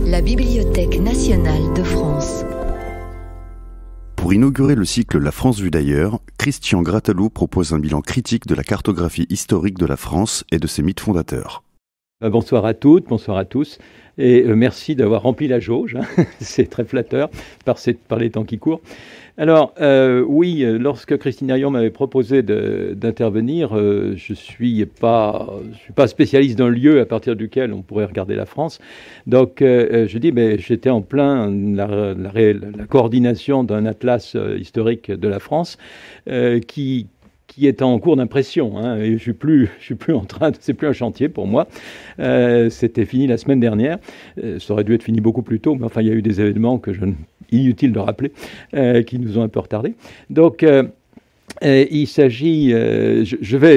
La Bibliothèque nationale de France. Pour inaugurer le cycle La France vue d'ailleurs, Christian Grattalou propose un bilan critique de la cartographie historique de la France et de ses mythes fondateurs. Bonsoir à toutes, bonsoir à tous, et merci d'avoir rempli la jauge, hein. C'est très flatteur par les temps qui courent. Alors oui, lorsque Christine Harion m'avait proposé d'intervenir, je suis pas spécialiste d'un lieu à partir duquel on pourrait regarder la France, donc je dis, mais j'étais en plein la coordination d'un atlas historique de la France qui est en cours d'impression, hein, et je suis plus en train, c'est plus un chantier pour moi. C'était fini la semaine dernière. Ça aurait dû être fini beaucoup plus tôt, mais enfin il y a eu des événements inutile de rappeler, qui nous ont un peu retardés. Donc il s'agit, je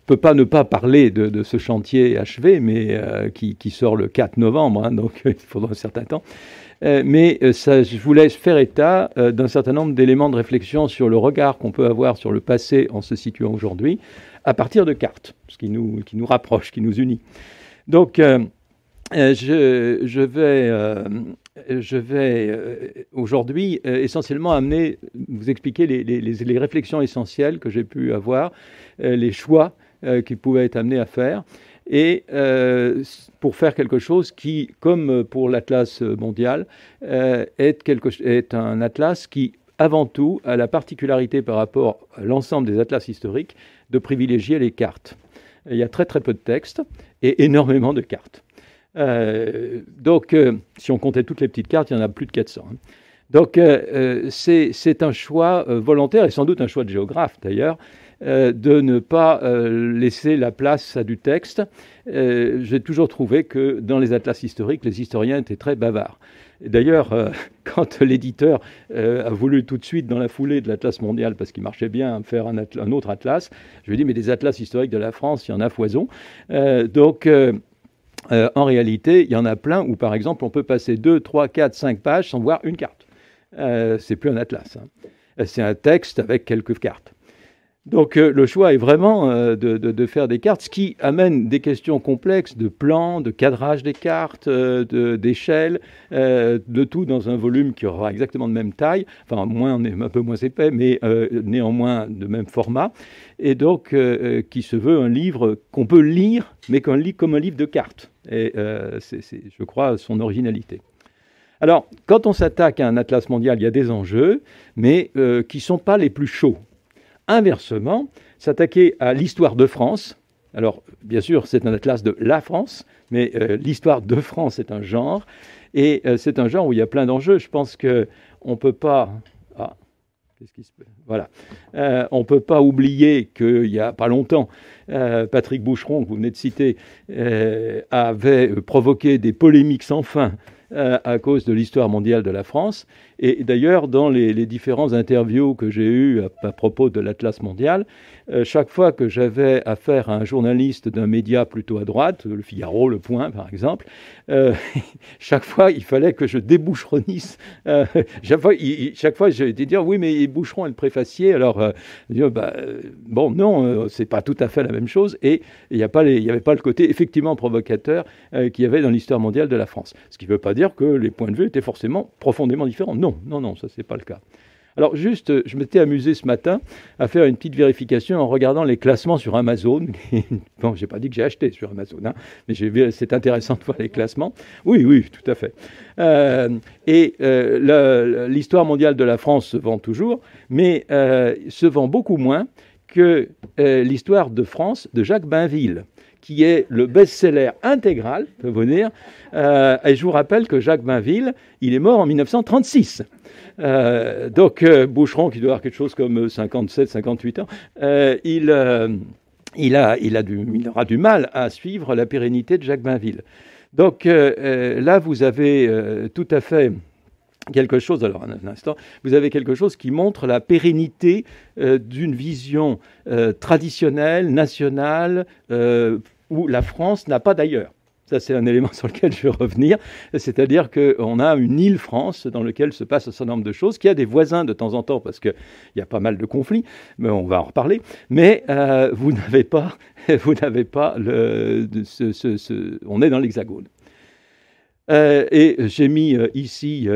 peux pas ne pas parler de ce chantier achevé, mais qui sort le 4 novembre, hein, donc il faudra un certain temps. Mais je voulais faire état d'un certain nombre d'éléments de réflexion sur le regard qu'on peut avoir sur le passé en se situant aujourd'hui, à partir de cartes, ce qui nous rapproche, qui nous unit. Donc, je vais aujourd'hui essentiellement vous expliquer les réflexions essentielles que j'ai pu avoir, les choix qui pouvaient être amenés à faire, et pour faire quelque chose qui, comme pour l'Atlas mondial, est un atlas qui, avant tout, a la particularité par rapport à l'ensemble des atlas historiques de privilégier les cartes. Il y a très très peu de textes et énormément de cartes. Donc, si on comptait toutes les petites cartes, il y en a plus de 400. Hein. Donc, c'est un choix volontaire, et sans doute un choix de géographe d'ailleurs, de ne pas laisser la place à du texte. J'ai toujours trouvé que dans les atlas historiques, les historiens étaient très bavards. D'ailleurs, quand l'éditeur a voulu tout de suite, dans la foulée de l'Atlas mondial, parce qu'il marchait bien, faire un autre atlas, je lui ai dit, mais des atlas historiques de la France, il y en a foison. Donc, en réalité, il y en a plein où, par exemple, on peut passer 2, 3, 4, 5 pages sans voir une carte. C'est plus un atlas, hein. C'est un texte avec quelques cartes. Donc le choix est vraiment de faire des cartes, ce qui amène des questions complexes de plans, de cadrage des cartes, d'échelle, de tout dans un volume qui aura exactement de même taille, enfin un peu moins épais, mais néanmoins de même format, et donc qui se veut un livre qu'on peut lire, mais qu'on lit comme un livre de cartes. Et c'est, je crois, son originalité. Alors, quand on s'attaque à un atlas mondial, il y a des enjeux, mais qui ne sont pas les plus chauds. Inversement, s'attaquer à l'histoire de France, alors bien sûr c'est un atlas de la France, mais l'histoire de France est un genre, et c'est un genre où il y a plein d'enjeux. Je pense qu'on ne peut pas... Voilà. On ne peut pas oublier qu'il n'y a pas longtemps, Patrick Boucheron, que vous venez de citer, avait provoqué des polémiques sans fin à cause de l'histoire mondiale de la France. Et d'ailleurs, dans les différents interviews que j'ai eues à propos de l'Atlas mondial, chaque fois que j'avais affaire à un journaliste d'un média plutôt à droite, Le Figaro, Le Point par exemple, chaque fois il fallait que je déboucheronnisse. Chaque fois j'ai été dire oui mais Boucheron est le préfacier, alors bon non, c'est pas tout à fait la même chose, et il n'y avait pas le côté effectivement provocateur qu'il y avait dans l'histoire mondiale de la France. Ce qui ne veut pas dire que les points de vue étaient forcément profondément différents. Non, ça c'est pas le cas. Alors juste, je m'étais amusé ce matin à faire une petite vérification en regardant les classements sur Amazon. Bon, j'ai pas dit que j'ai acheté sur Amazon, hein, mais c'est intéressant de voir les classements. Oui, tout à fait. L'histoire mondiale de la France se vend toujours, mais se vend beaucoup moins que l'histoire de France de Jacques Bainville, qui est le best-seller intégral, je peux vous dire. Et je vous rappelle que Jacques Bainville, il est mort en 1936. Donc Boucheron, qui doit avoir quelque chose comme 57, 58 ans, il aura du mal à suivre la pérennité de Jacques Bainville. Donc là, vous avez tout à fait quelque chose, alors un instant, vous avez quelque chose qui montre la pérennité d'une vision traditionnelle, nationale, où la France n'a pas d'ailleurs. Ça, c'est un élément sur lequel je vais revenir. C'est-à-dire qu'on a une île France dans laquelle se passe un certain nombre de choses, qui a des voisins de temps en temps, parce qu'il y a pas mal de conflits, mais on va en reparler. Mais vous n'avez pas on est dans l'Hexagone. Et j'ai mis ici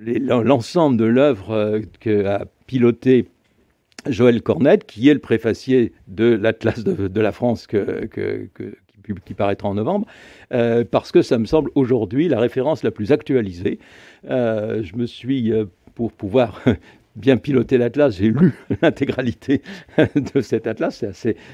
l'ensemble de l'œuvre qu'a piloté Joël Cornette, qui est le préfacier de l'Atlas de la France qui paraîtra en novembre, parce que ça me semble aujourd'hui la référence la plus actualisée. Je me suis, pour pouvoir bien piloter l'Atlas, j'ai lu l'intégralité de cet Atlas,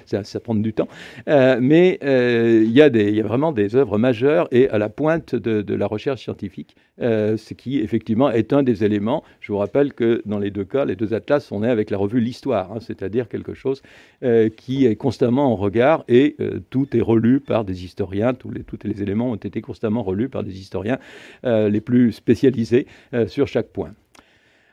ça prend du temps, mais il y a vraiment des œuvres majeures et à la pointe de la recherche scientifique, ce qui effectivement est un des éléments. Je vous rappelle que dans les deux cas, les deux Atlas, on est avec la revue L'Histoire, c'est-à-dire quelque chose qui est constamment en regard et tout est relu par des historiens, tous les éléments ont été constamment relus par des historiens les plus spécialisés sur chaque point.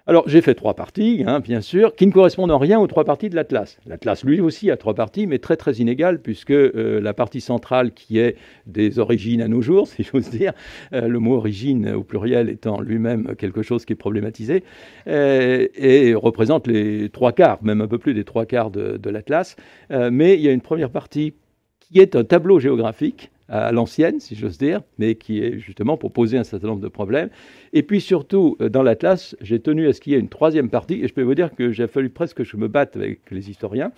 Alors, j'ai fait 3 parties, bien sûr, qui ne correspondent en rien aux 3 parties de l'Atlas. L'Atlas, lui aussi, a 3 parties, mais très, très inégales, puisque la partie centrale, qui est des origines à nos jours, si j'ose dire, le mot origine au pluriel étant lui-même quelque chose qui est problématisé, et représente les 3/4, même un peu plus des 3/4 de l'Atlas. Mais il y a une première partie qui est un tableau géographique, à l'ancienne, si j'ose dire, mais qui est justement pour poser un certain nombre de problèmes. Et puis surtout, dans l'Atlas, j'ai tenu à ce qu'il y ait une 3e partie, et je peux vous dire que j'ai fallu presque que je me batte avec les historiens,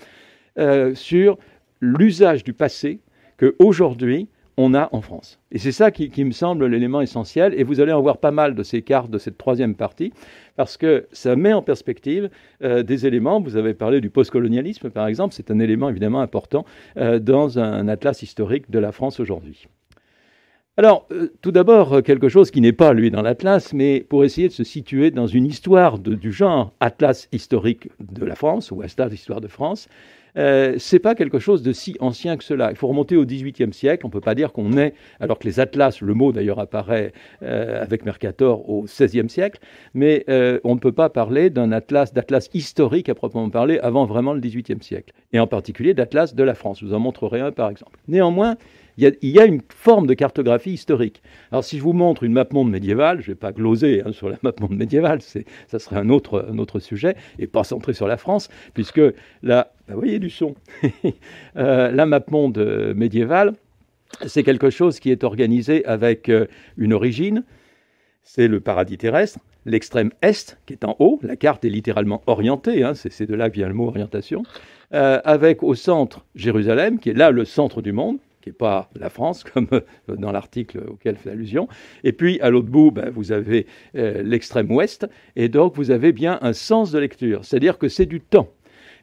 sur l'usage du passé qu'aujourd'hui, on a en France. Et c'est ça qui me semble l'élément essentiel, et vous allez en voir pas mal de ces cartes de cette 3e partie, parce que ça met en perspective des éléments. Vous avez parlé du postcolonialisme, par exemple, c'est un élément évidemment important dans un atlas historique de la France aujourd'hui. Alors, tout d'abord, quelque chose qui n'est pas, lui, dans l'Atlas, mais pour essayer de se situer dans une histoire du genre Atlas historique de la France, ou Atlas histoire de France, c'est pas quelque chose de si ancien que cela. Il faut remonter au XVIIIe siècle. On peut pas dire qu'on est, alors que les atlas, le mot d'ailleurs apparaît avec Mercator au XVIe siècle, mais on ne peut pas parler d'atlas historique à proprement parler avant vraiment le XVIIIe siècle, et en particulier d'atlas de la France. Je vous en montrerai un par exemple. Néanmoins, il y a une forme de cartographie historique. Alors si je vous montre une map-monde médiévale, je ne vais pas gloser sur la map-monde médiévale, ça serait un autre sujet, et pas centré sur la France, puisque là, vous voyez du son, la map-monde médiévale, c'est quelque chose qui est organisé avec une origine, c'est le paradis terrestre, l'extrême est qui est en haut, la carte est littéralement orientée, c'est de là que vient le mot orientation, avec au centre Jérusalem, qui est là le centre du monde, qui n'est pas la France, comme dans l'article auquel fait allusion. Et puis, à l'autre bout, vous avez l'extrême ouest, et donc vous avez bien un sens de lecture, c'est-à-dire que c'est du temps.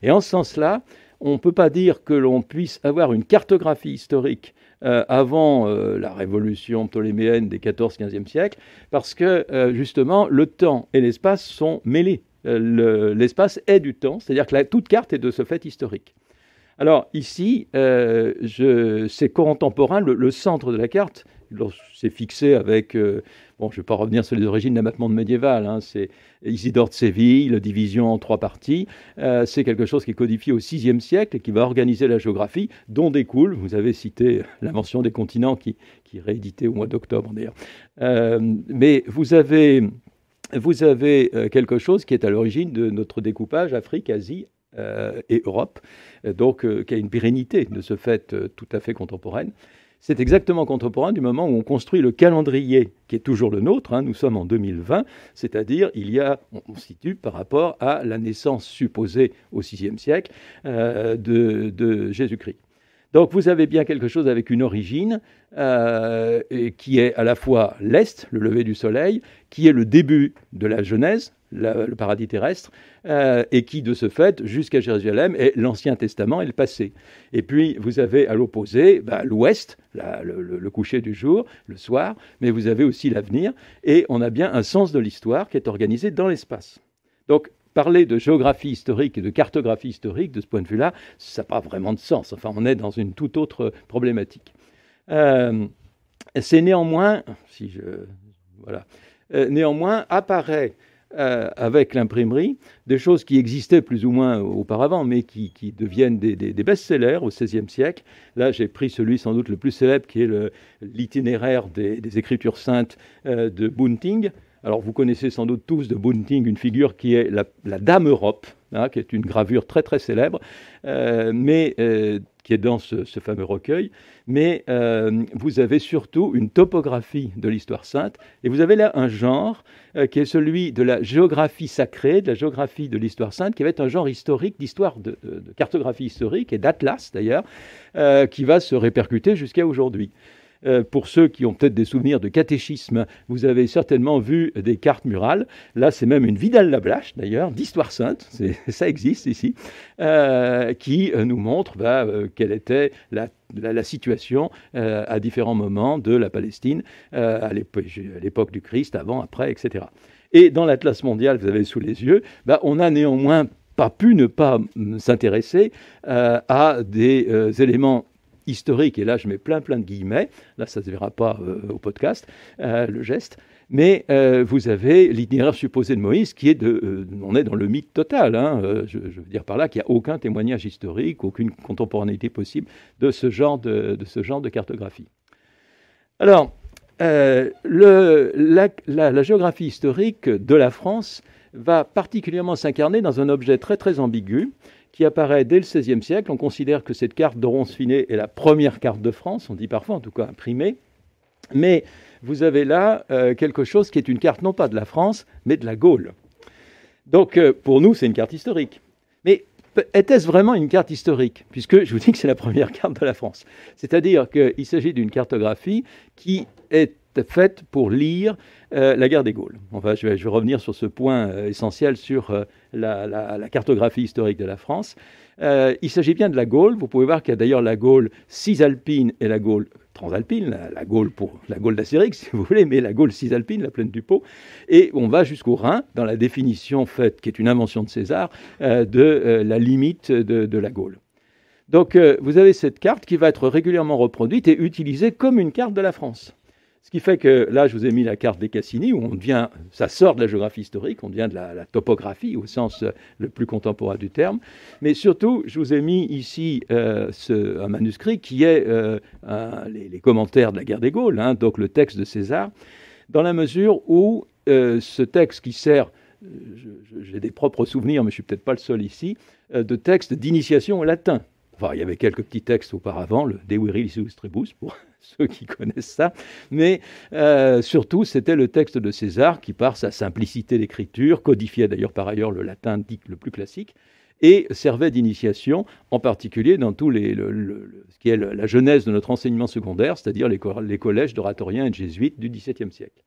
Et en ce sens-là, on ne peut pas dire que l'on puisse avoir une cartographie historique avant la révolution ptoléméenne des 14e-15e siècles, parce que, justement, le temps et l'espace sont mêlés. L'espace est du temps, c'est-à-dire que toute carte est de ce fait historique. Alors ici, c'est contemporain, le centre de la carte, c'est fixé avec, je ne vais pas revenir sur les origines de la map-monde médiévale, c'est Isidore de Séville, la division en 3 parties, c'est quelque chose qui est codifié au VIe siècle et qui va organiser la géographie, dont découle, vous avez cité l'invention des continents qui est réédité au mois d'octobre d'ailleurs, mais vous avez quelque chose qui est à l'origine de notre découpage Afrique, Asie, et Europe, donc qui a une pérennité de ce fait tout à fait contemporaine. C'est exactement contemporain du moment où on construit le calendrier qui est toujours le nôtre, nous sommes en 2020, c'est-à-dire on situe par rapport à la naissance supposée au VIe siècle de Jésus-Christ. Donc vous avez bien quelque chose avec une origine qui est à la fois l'Est, le lever du soleil, qui est le début de la Genèse, le paradis terrestre, et qui, de ce fait, jusqu'à Jérusalem, est l'Ancien Testament et le passé. Et puis, vous avez à l'opposé l'Ouest, le coucher du jour, le soir, mais vous avez aussi l'avenir, et on a bien un sens de l'histoire qui est organisé dans l'espace. Donc, parler de géographie historique et de cartographie historique, de ce point de vue-là, ça n'a pas vraiment de sens. Enfin, on est dans une toute autre problématique. C'est néanmoins, néanmoins, apparaît avec l'imprimerie des choses qui existaient plus ou moins auparavant, mais qui deviennent des best-sellers au XVIe siècle. Là, j'ai pris celui sans doute le plus célèbre, qui est l'itinéraire des Écritures saintes de Bunting. Alors, vous connaissez sans doute tous de Bunting une figure qui est la Dame Europe, qui est une gravure très très célèbre, mais qui est dans ce fameux recueil, mais vous avez surtout une topographie de l'histoire sainte, et vous avez là un genre qui est celui de la géographie sacrée, de la géographie de l'histoire sainte, qui va être un genre historique, d'histoire de cartographie historique, et d'atlas d'ailleurs, qui va se répercuter jusqu'à aujourd'hui. Pour ceux qui ont peut-être des souvenirs de catéchisme, vous avez certainement vu des cartes murales. Là, c'est même une Vidal-Lablache, d'ailleurs, d'histoire sainte, ça existe ici, qui nous montre quelle était la situation à différents moments de la Palestine, à l'époque du Christ, avant, après, etc. Et dans l'Atlas mondial, vous avez sous les yeux, on a néanmoins pas pu ne pas s'intéresser à des éléments historique, et là je mets plein de guillemets, là ça ne se verra pas au podcast, le geste, mais vous avez l'itinéraire supposé de Moïse qui est on est dans le mythe total, je veux dire par là qu'il n'y a aucun témoignage historique, aucune contemporanéité possible de ce genre de cartographie. Alors, la géographie historique de la France va particulièrement s'incarner dans un objet très ambigu, qui apparaît dès le XVIe siècle. On considère que cette carte de Ronce-Finet est la première carte de France, on dit parfois, en tout cas imprimée. Mais vous avez là quelque chose qui est une carte non pas de la France, mais de la Gaule. Donc pour nous, c'est une carte historique. Mais était-ce vraiment une carte historique? Puisque je vous dis que c'est la première carte de la France. C'est-à-dire qu'il s'agit d'une cartographie qui est faite pour lire la guerre des Gaules. Enfin, je vais revenir sur ce point essentiel sur la cartographie historique de la France. Il s'agit bien de la Gaule. Vous pouvez voir qu'il y a d'ailleurs la Gaule cisalpine et la Gaule transalpine, la Gaule d'Astérix, si vous voulez, mais la Gaule cisalpine, la plaine du Pô. Et on va jusqu'au Rhin, dans la définition faite, qui est une invention de César, de la limite de la Gaule. Donc, vous avez cette carte qui va être régulièrement reproduite et utilisée comme une carte de la France. Ce qui fait que là, je vous ai mis la carte des Cassini, où ça sort de la géographie historique, on devient de la topographie au sens le plus contemporain du terme. Mais surtout, je vous ai mis ici un manuscrit qui est les commentaires de la guerre des Gaules, donc le texte de César, dans la mesure où ce texte qui sert, j'ai des propres souvenirs, mais je ne suis peut-être pas le seul ici, de texte d'initiation au latin. Enfin, il y avait quelques petits textes auparavant, le De Virilis Tribus, pour ceux qui connaissent ça, mais surtout, c'était le texte de César qui, par sa simplicité d'écriture, codifiait d'ailleurs par ailleurs le latin dit le plus classique, et servait d'initiation, en particulier dans tout ce qui est la genèse de notre enseignement secondaire, c'est-à-dire les collèges d'oratoriens et de jésuites du XVIIe siècle.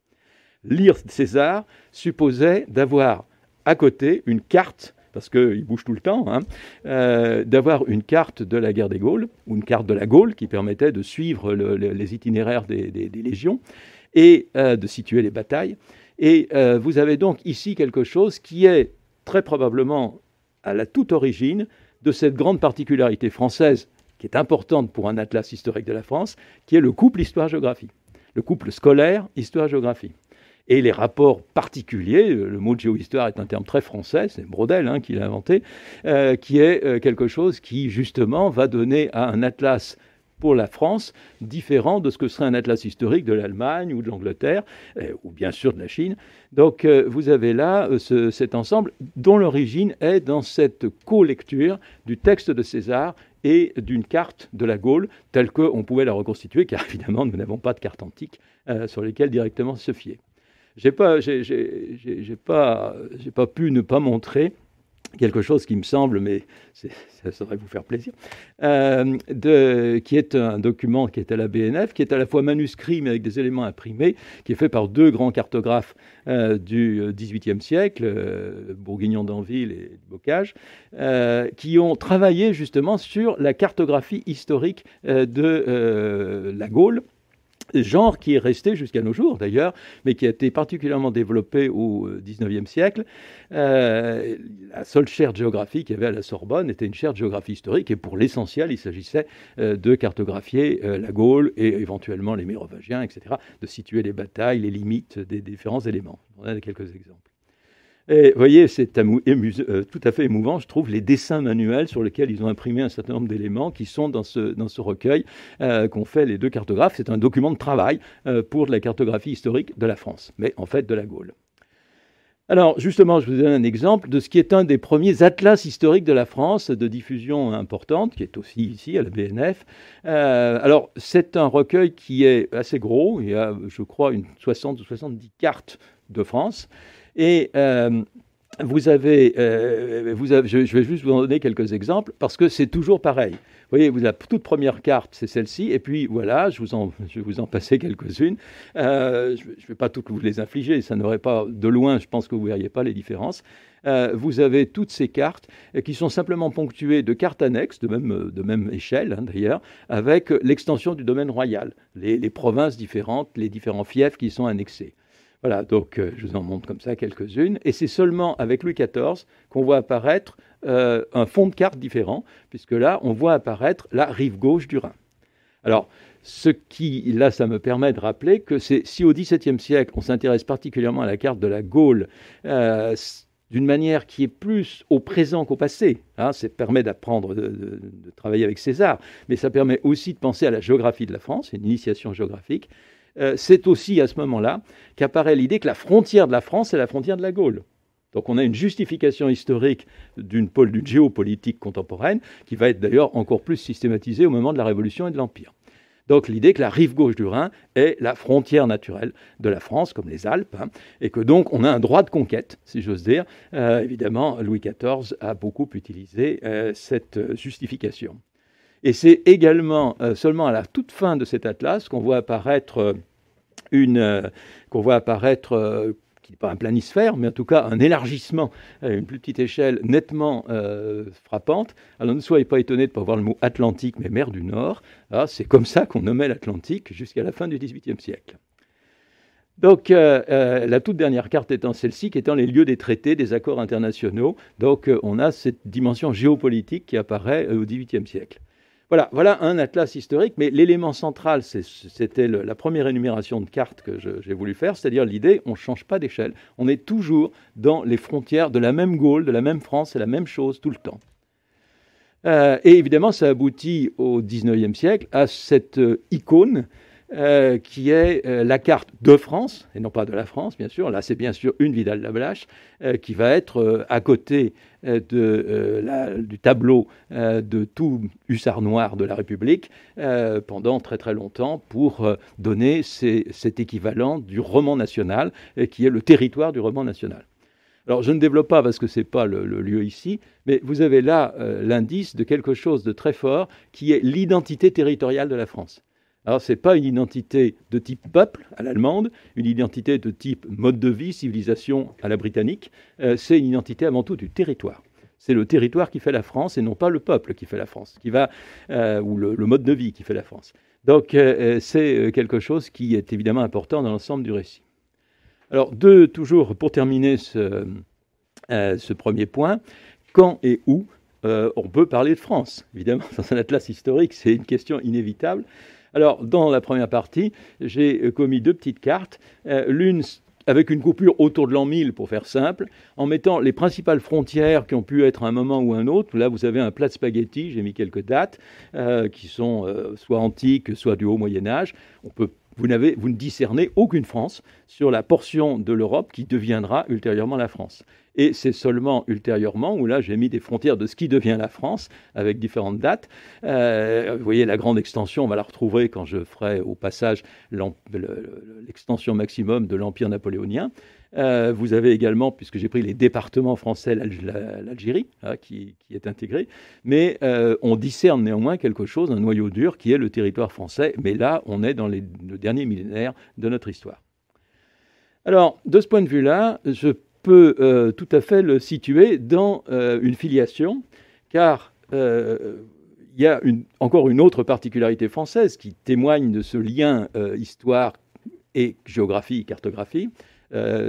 Lire César supposait d'avoir à côté une carte, parce qu'il bouge tout le temps, d'avoir une carte de la guerre des Gaules, ou une carte de la Gaule qui permettait de suivre les itinéraires des légions et de situer les batailles. Et vous avez donc ici quelque chose qui est très probablement à la toute origine de cette grande particularité française qui est importante pour un atlas historique de la France, qui est le couple histoire-géographie, le couple scolaire histoire-géographie. Et les rapports particuliers, le mot de géohistoire est un terme très français, c'est Braudel qui l'a inventé, qui est quelque chose qui justement va donner à un atlas pour la France différent de ce que serait un atlas historique de l'Allemagne ou de l'Angleterre, ou bien sûr de la Chine. Donc vous avez là cet ensemble dont l'origine est dans cette co-lecture du texte de César et d'une carte de la Gaule telle qu'on pouvait la reconstituer, car évidemment nous n'avons pas de carte antique sur lesquelles directement se fier. J'ai pas pu ne pas montrer quelque chose qui me semble, mais ça devrait vous faire plaisir, qui est un document qui est à la BNF, qui est à la fois manuscrit mais avec des éléments imprimés, qui est fait par deux grands cartographes du XVIIIe siècle, Bourguignon d'Anville et Bocage, qui ont travaillé justement sur la cartographie historique de la Gaule, genre qui est resté jusqu'à nos jours d'ailleurs, mais qui a été particulièrement développé au XIXe siècle. La seule chaire de géographie qu'il y avait à la Sorbonne était une chaire de géographie historique, et pour l'essentiel, il s'agissait de cartographier la Gaule et éventuellement les Mérovingiens, etc., de situer les batailles, les limites des différents éléments. On a quelques exemples. Et vous voyez, c'est tout à fait émouvant, je trouve, les dessins manuels sur lesquels ils ont imprimé un certain nombre d'éléments qui sont dans ce recueil qu'ont fait les deux cartographes. C'est un document de travail pour de la cartographie historique de la France, mais en fait de la Gaule. Alors, justement, je vous donne un exemple de ce qui est un des premiers atlas historiques de la France, de diffusion importante, qui est aussi ici, à la BNF. Alors, c'est un recueil qui est assez gros. Il y a, je crois, une 60 ou 70 cartes de France. Et je vais juste vous en donner quelques exemples, parce que c'est toujours pareil. Vous voyez, la toute première carte, c'est celle-ci, et puis voilà, je vais vous en passer quelques-unes. Je ne vais pas toutes vous les infliger, ça n'aurait pas, de loin, je pense que vous ne verriez pas les différences. Vous avez toutes ces cartes qui sont simplement ponctuées de cartes annexes, de même échelle d'ailleurs, avec l'extension du domaine royal, les provinces différentes, les différents fiefs qui sont annexés. Voilà, donc je vous en montre comme ça quelques-unes. Et c'est seulement avec Louis XIV qu'on voit apparaître un fond de carte différent, puisque là, on voit apparaître la rive gauche du Rhin. Alors, là, ça me permet de rappeler que si au XVIIe siècle, on s'intéresse particulièrement à la carte de la Gaule, d'une manière qui est plus au présent qu'au passé. Hein, ça permet d'apprendre, de travailler avec César, mais ça permet aussi de penser à la géographie de la France, une initiation géographique. C'est aussi à ce moment-là qu'apparaît l'idée que la frontière de la France est la frontière de la Gaule. Donc on a une justification historique d'une géopolitique contemporaine qui va être d'ailleurs encore plus systématisée au moment de la Révolution et de l'Empire. Donc l'idée que la rive gauche du Rhin est la frontière naturelle de la France, comme les Alpes, hein, et que donc on a un droit de conquête, si j'ose dire. Évidemment, Louis XIV a beaucoup utilisé cette justification. Et c'est également seulement à la toute fin de cet atlas qu'on voit apparaître qui n'est pas un planisphère, mais en tout cas un élargissement à une plus petite échelle nettement frappante. Alors ne soyez pas étonnés de ne pas voir le mot Atlantique, mais mer du Nord. Alors, c'est comme ça qu'on nommait l'Atlantique jusqu'à la fin du XVIIIe siècle. Donc, la toute dernière carte étant celle-ci, qui étant les lieux des traités, des accords internationaux. Donc, on a cette dimension géopolitique qui apparaît au XVIIIe siècle. Voilà un atlas historique, mais l'élément central, c'était la première énumération de cartes que j'ai voulu faire, c'est-à-dire l'idée, on ne change pas d'échelle, on est toujours dans les frontières de la même Gaule, de la même France, c'est la même chose tout le temps. Et évidemment, ça aboutit au XIXe siècle à cette icône qui est la carte de France, et non pas de la France, bien sûr. Là, c'est bien sûr une Vidal-Lablache qui va être à côté du tableau de tout hussard noir de la République pendant très très longtemps pour donner cet équivalent du roman national qui est le territoire du roman national. Alors, je ne développe pas parce que ce n'est pas le lieu ici, mais vous avez là l'indice de quelque chose de très fort qui est l'identité territoriale de la France. Alors, ce n'est pas une identité de type peuple à l'allemande, une identité de type mode de vie, civilisation à la britannique, c'est une identité avant tout du territoire. C'est le territoire qui fait la France et non pas le peuple qui fait la France, ou le mode de vie qui fait la France. Donc, c'est quelque chose qui est évidemment important dans l'ensemble du récit. Alors, toujours pour terminer ce premier point, quand et où on peut parler de France? Évidemment, dans un atlas historique, c'est une question inévitable. Alors, dans la première partie, j'ai commis deux petites cartes, l'une avec une coupure autour de l'an 1000, pour faire simple, en mettant les principales frontières qui ont pu être à un moment ou un autre. Là, vous avez un plat de spaghettis, j'ai mis quelques dates, qui sont soit antiques, soit du haut Moyen-Âge. Vous ne discernez aucune France sur la portion de l'Europe qui deviendra ultérieurement la France. Et c'est seulement ultérieurement où là j'ai mis des frontières de ce qui devient la France avec différentes dates. Vous voyez la grande extension, on va la retrouver quand je ferai au passage l'extension maximum de l'Empire napoléonien. Vous avez également, puisque j'ai pris les départements français, l'Algérie qui est intégrée, mais on discerne néanmoins quelque chose, un noyau dur qui est le territoire français, mais là on est dans le dernier millénaire de notre histoire. Alors, de ce point de vue-là, je peux tout à fait le situer dans une filiation, car il y a encore une autre particularité française qui témoigne de ce lien histoire et géographie, cartographie,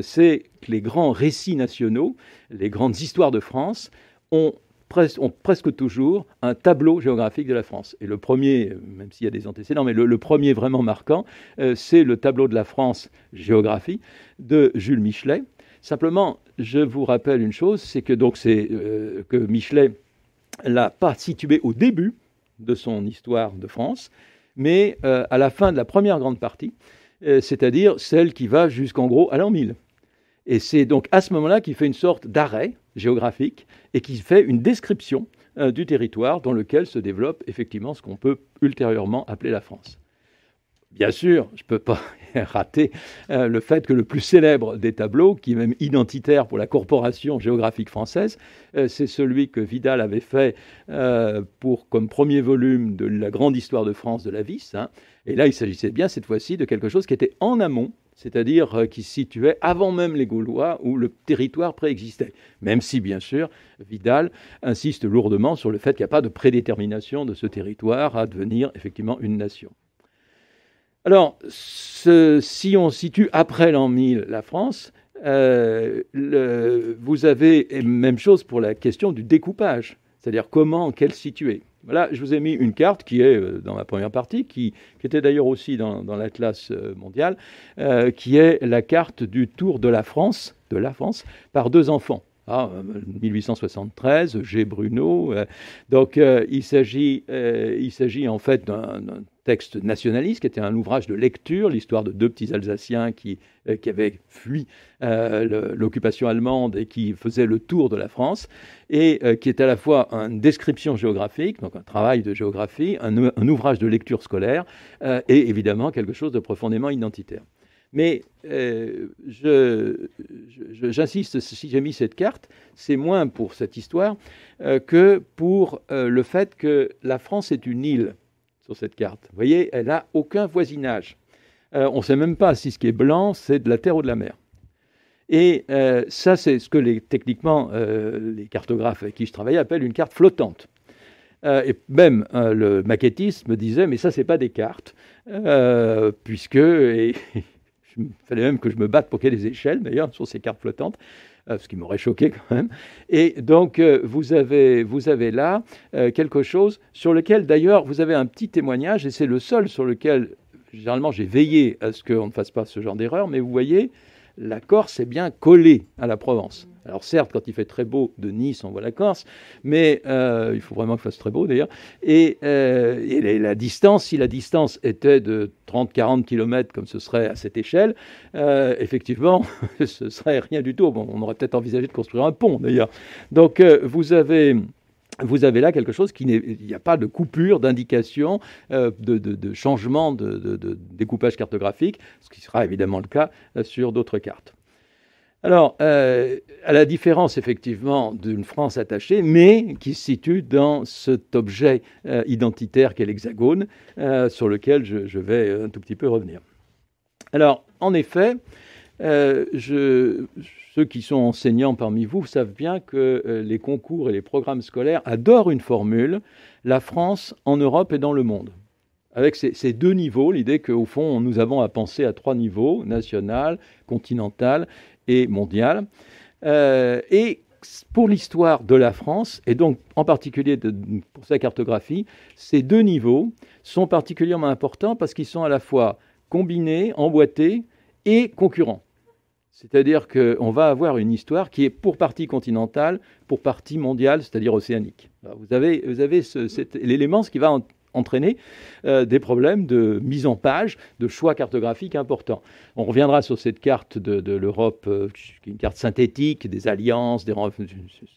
c'est que les grands récits nationaux, les grandes histoires de France ont presque toujours un tableau géographique de la France. Et le premier, même s'il y a des antécédents, mais le premier vraiment marquant, c'est le tableau de la France géographie de Jules Michelet. Simplement, je vous rappelle une chose, c'est que que Michelet l'a pas situé au début de son histoire de France, mais à la fin de la première grande partie, c'est-à-dire celle qui va jusqu'en gros à l'an 1000. Et c'est donc à ce moment-là qu'il fait une sorte d'arrêt géographique et qu'il fait une description du territoire dans lequel se développe effectivement ce qu'on peut ultérieurement appeler la France. Bien sûr, je ne peux pas rater le fait que le plus célèbre des tableaux, qui est même identitaire pour la Corporation géographique française, c'est celui que Vidal avait fait comme premier volume de la grande histoire de France de la Wyss. Et là, il s'agissait bien cette fois-ci de quelque chose qui était en amont, c'est-à-dire qui se situait avant même les Gaulois, où le territoire préexistait. Même si, bien sûr, Vidal insiste lourdement sur le fait qu'il n'y a pas de prédétermination de ce territoire à devenir effectivement une nation. Alors, si on situe après l'an 1000 la France, vous avez même chose pour la question du découpage, c'est-à-dire comment, quel situer. Voilà, je vous ai mis une carte qui est dans ma première partie, qui était d'ailleurs aussi dans l'Atlas mondial, qui est la carte du tour de la France par deux enfants. 1873, G. Bruno. Donc, il s'agit en fait d'un texte nationaliste qui était un ouvrage de lecture, l'histoire de deux petits Alsaciens qui avaient fui l'occupation allemande et qui faisaient le tour de la France, et qui est à la fois une description géographique, donc un travail de géographie, un ouvrage de lecture scolaire, et évidemment quelque chose de profondément identitaire. Mais j'insiste, si j'ai mis cette carte, c'est moins pour cette histoire que pour le fait que la France est une île sur cette carte. Vous voyez, elle n'a aucun voisinage. On ne sait même pas si ce qui est blanc, c'est de la terre ou de la mer. Et ça, c'est ce que techniquement les cartographes avec qui je travaillais appellent une carte flottante. Et même le maquettiste me disait, mais ça, c'est pas des cartes, puisque... il fallait même que je me batte pour qu'il y ait des échelles, d'ailleurs, sur ces cartes flottantes, ce qui m'aurait choqué quand même. Et donc, vous avez là quelque chose sur lequel, d'ailleurs, vous avez un petit témoignage, et c'est le seul sur lequel, généralement, j'ai veillé à ce qu'on ne fasse pas ce genre d'erreur, mais vous voyez, la Corse est bien collée à la Provence. Alors certes, quand il fait très beau de Nice, on voit la Corse, mais il faut vraiment qu'il fasse très beau d'ailleurs. Et la distance, si la distance était de 30-40 km, comme ce serait à cette échelle, effectivement, ce serait rien du tout. Bon, on aurait peut-être envisagé de construire un pont d'ailleurs. Donc vous avez là quelque chose il n'y a pas de coupure, d'indication, de changement de découpage cartographique, ce qui sera évidemment le cas sur d'autres cartes. Alors, à la différence effectivement d'une France attachée, mais qui se situe dans cet objet identitaire qu'est l'hexagone, sur lequel je vais un tout petit peu revenir. Alors, en effet, ceux qui sont enseignants parmi vous savent bien que les concours et les programmes scolaires adorent une formule, la France en Europe et dans le monde. Avec ces deux niveaux, l'idée qu'au fond, nous avons à penser à trois niveaux, national, continental et mondial. Et pour l'histoire de la France, et donc en particulier pour sa cartographie, ces deux niveaux sont particulièrement importants parce qu'ils sont à la fois combinés, emboîtés et concurrents. C'est-à-dire qu'on va avoir une histoire qui est pour partie continentale, pour partie mondiale, c'est-à-dire océanique. Alors vous avez l'élément, ce qui va entraîner des problèmes de mise en page, de choix cartographiques importants. On reviendra sur cette carte de l'Europe, qui est une carte synthétique, des alliances,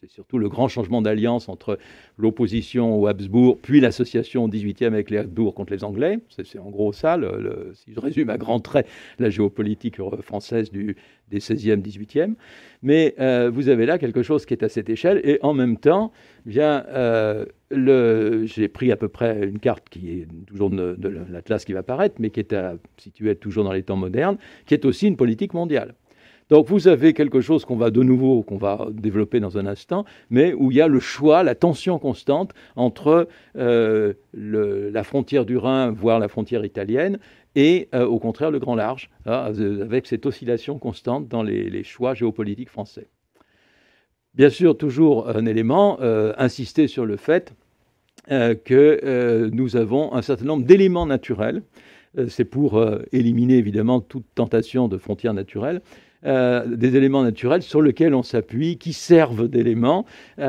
c'est surtout le grand changement d'alliance entre l'opposition aux Habsbourg, puis l'association au XVIIIe avec les Habsbourg contre les Anglais. C'est en gros ça, si je résume à grands traits, la géopolitique française des XVIe, XVIIIe. Mais vous avez là quelque chose qui est à cette échelle, et en même temps, j'ai pris à peu près une carte qui est toujours de l'Atlas qui va apparaître, mais qui est située toujours dans les temps modernes, qui est aussi une politique mondiale. Donc vous avez quelque chose qu'on va développer dans un instant, mais où il y a le choix, la tension constante entre la frontière du Rhin, voire la frontière italienne, et au contraire le grand large, avec cette oscillation constante dans les choix géopolitiques français. Bien sûr, toujours un élément, insister sur le fait que nous avons un certain nombre d'éléments naturels. C'est pour éliminer évidemment toute tentation de frontières naturelles. Des éléments naturels sur lesquels on s'appuie, qui servent d'éléments. J'ai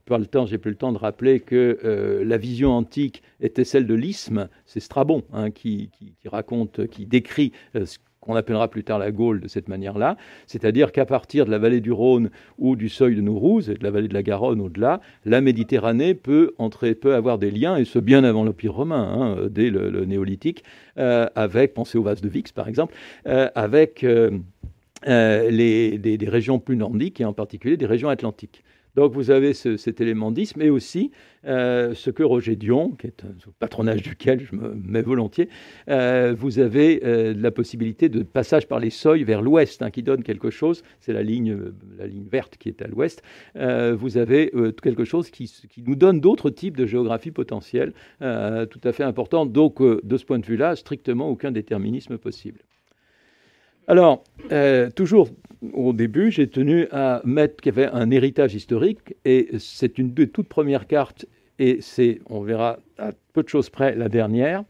plus le temps de rappeler que la vision antique était celle de l'isthme. C'est Strabon qui raconte, qui décrit qu'on appellera plus tard la Gaule de cette manière-là, c'est-à-dire qu'à partir de la vallée du Rhône ou du seuil de Nourouz et de la vallée de la Garonne au-delà, la Méditerranée peut avoir des liens, et ce bien avant l'Empire romain, dès le néolithique, avec, pensez au vase de Vix par exemple, avec des régions plus nordiques et en particulier des régions atlantiques. Donc vous avez cet élément 10, mais aussi ce que Roger Dion, qui est un patronage duquel je me mets volontiers, vous avez la possibilité de passage par les seuils vers l'ouest, qui donne quelque chose, c'est la ligne verte qui est à l'ouest, vous avez quelque chose qui nous donne d'autres types de géographie potentielle tout à fait importants. Donc de ce point de vue-là, strictement aucun déterminisme possible. Alors, toujours au début, j'ai tenu à mettre qu'il y avait un héritage historique, et c'est une des toutes premières cartes, et c'est, on verra à peu de choses près, la dernière,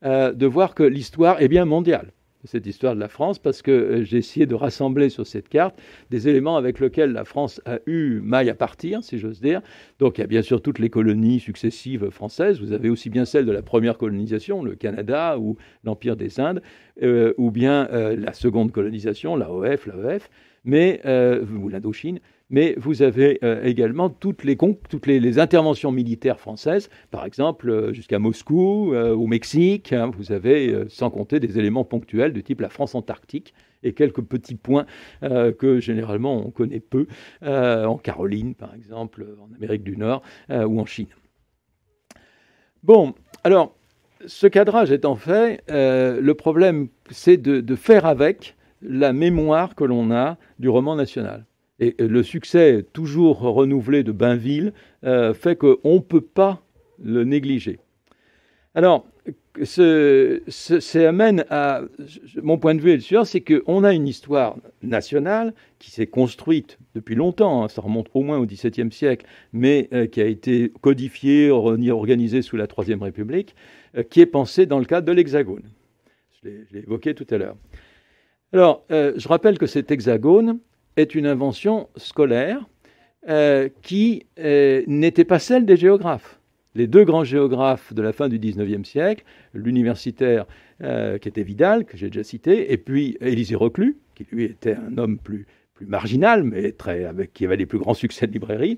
de voir que l'histoire est bien mondiale, cette histoire de la France, parce que j'ai essayé de rassembler sur cette carte des éléments avec lesquels la France a eu maille à partir, si j'ose dire. Donc il y a bien sûr toutes les colonies successives françaises, vous avez aussi bien celles de la première colonisation, le Canada ou l'Empire des Indes, ou bien la seconde colonisation, l'AOF, l'AEF, ou l'Indochine, mais vous avez également toutes les interventions militaires françaises, par exemple jusqu'à Moscou, au Mexique, vous avez, sans compter des éléments ponctuels de type la France antarctique, et quelques petits points que généralement on connaît peu, en Caroline par exemple, en Amérique du Nord ou en Chine. Bon, alors, ce cadrage étant fait, le problème c'est de faire avec la mémoire que l'on a du roman national. Et le succès toujours renouvelé de Bainville fait qu'on ne peut pas le négliger. Alors, ça amène à... Mon point de vue est sûr, c'est qu'on a une histoire nationale qui s'est construite depuis longtemps, ça remonte au moins au XVIIe siècle, mais qui a été codifiée, organisée sous la Troisième République, qui est pensée dans le cadre de l'Hexagone. Je l'ai évoqué tout à l'heure. Alors, je rappelle que cet hexagone est une invention scolaire qui n'était pas celle des géographes. Les deux grands géographes de la fin du XIXe siècle, l'universitaire qui était Vidal, que j'ai déjà cité, et puis Élisée Reclus, qui lui était un homme plus marginal, mais qui avait les plus grands succès de librairie.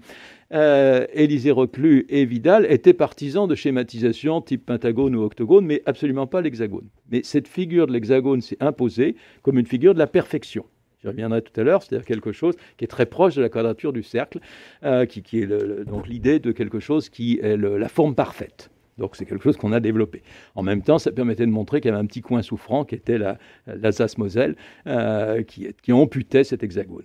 Élisée Reclus et Vidal étaient partisans de schématisation type pentagone ou octogone, mais absolument pas l'hexagone. Mais cette figure de l'hexagone s'est imposée comme une figure de la perfection. J'y reviendrai tout à l'heure, c'est-à-dire quelque chose qui est très proche de la quadrature du cercle, qui est donc l'idée de quelque chose qui est la forme parfaite. Donc c'est quelque chose qu'on a développé. En même temps, ça permettait de montrer qu'il y avait un petit coin souffrant qui était l'Alsace-Moselle, qui amputait cet hexagone.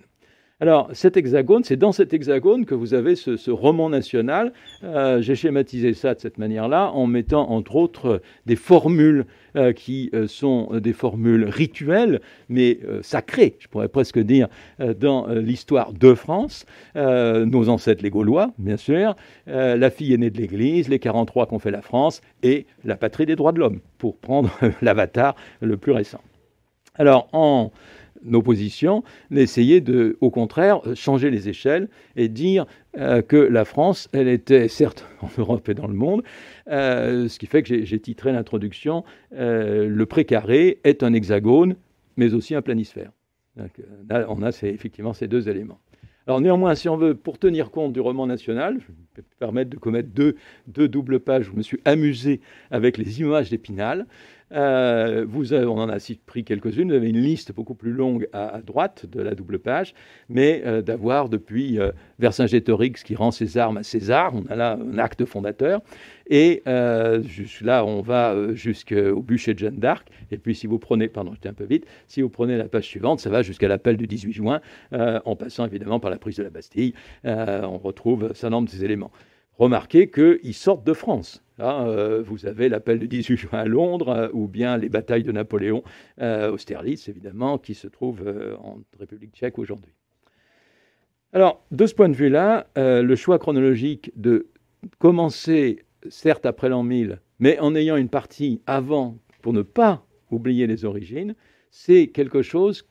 Alors, cet hexagone, c'est dans cet hexagone que vous avez ce roman national. J'ai schématisé ça de cette manière-là, en mettant entre autres des formules qui sont des formules rituelles, mais sacrées, je pourrais presque dire, dans l'histoire de France. Nos ancêtres, les Gaulois, bien sûr, la fille aînée de l'Église, les 43 qu'ont fait la France, et la patrie des droits de l'homme, pour prendre l'avatar le plus récent. Alors, en opposition, d'essayer de, au contraire, changer les échelles et dire que la France, elle était certes en Europe et dans le monde, ce qui fait que j'ai titré l'introduction « Le précaré est un hexagone, mais aussi un planisphère ». Donc, là, on a effectivement ces deux éléments. Alors néanmoins, si on veut, pour tenir compte du roman national, je vais me permettre de commettre deux doubles pages où je me suis amusé avec les images d'Épinal. On en a pris quelques-unes, vous avez une liste beaucoup plus longue à droite de la double page, mais d'avoir depuis Vercingétorix qui rend ses armes à César, on a là un acte fondateur, et là on va jusqu'au bûcher de Jeanne d'Arc, et puis si vous prenez, pardon j'étais un peu vite, si vous prenez la page suivante, ça va jusqu'à l'appel du 18 juin, en passant évidemment par la prise de la Bastille, on retrouve un certain nombre de ces éléments. Remarquez qu'ils sortent de France. Là, vous avez l'appel du 18 juin à Londres, ou bien les batailles de Napoléon, Austerlitz, évidemment, qui se trouvent en République tchèque aujourd'hui. Alors, de ce point de vue-là, le choix chronologique de commencer, certes après l'an 1000, mais en ayant une partie avant, pour ne pas oublier les origines, c'est quelque chose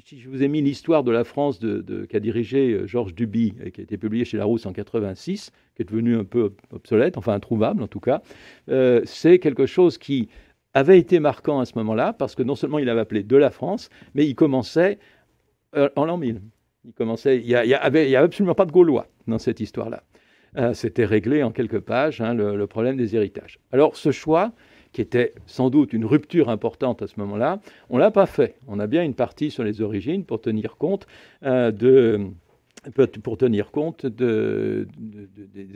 si je vous ai mis l'histoire de la France qu'a dirigé Georges Duby, et qui a été publié chez Larousse en 86, qui est devenu un peu obsolète, enfin introuvable en tout cas, c'est quelque chose qui avait été marquant à ce moment-là, parce que non seulement il avait appelé de la France, mais il commençait en l'an 1000. Il n'y avait absolument pas de Gaulois dans cette histoire-là. C'était réglé en quelques pages, le problème des héritages. Alors ce choix, qui était sans doute une rupture importante à ce moment-là, on ne l'a pas fait. On a bien une partie sur les origines pour tenir compte des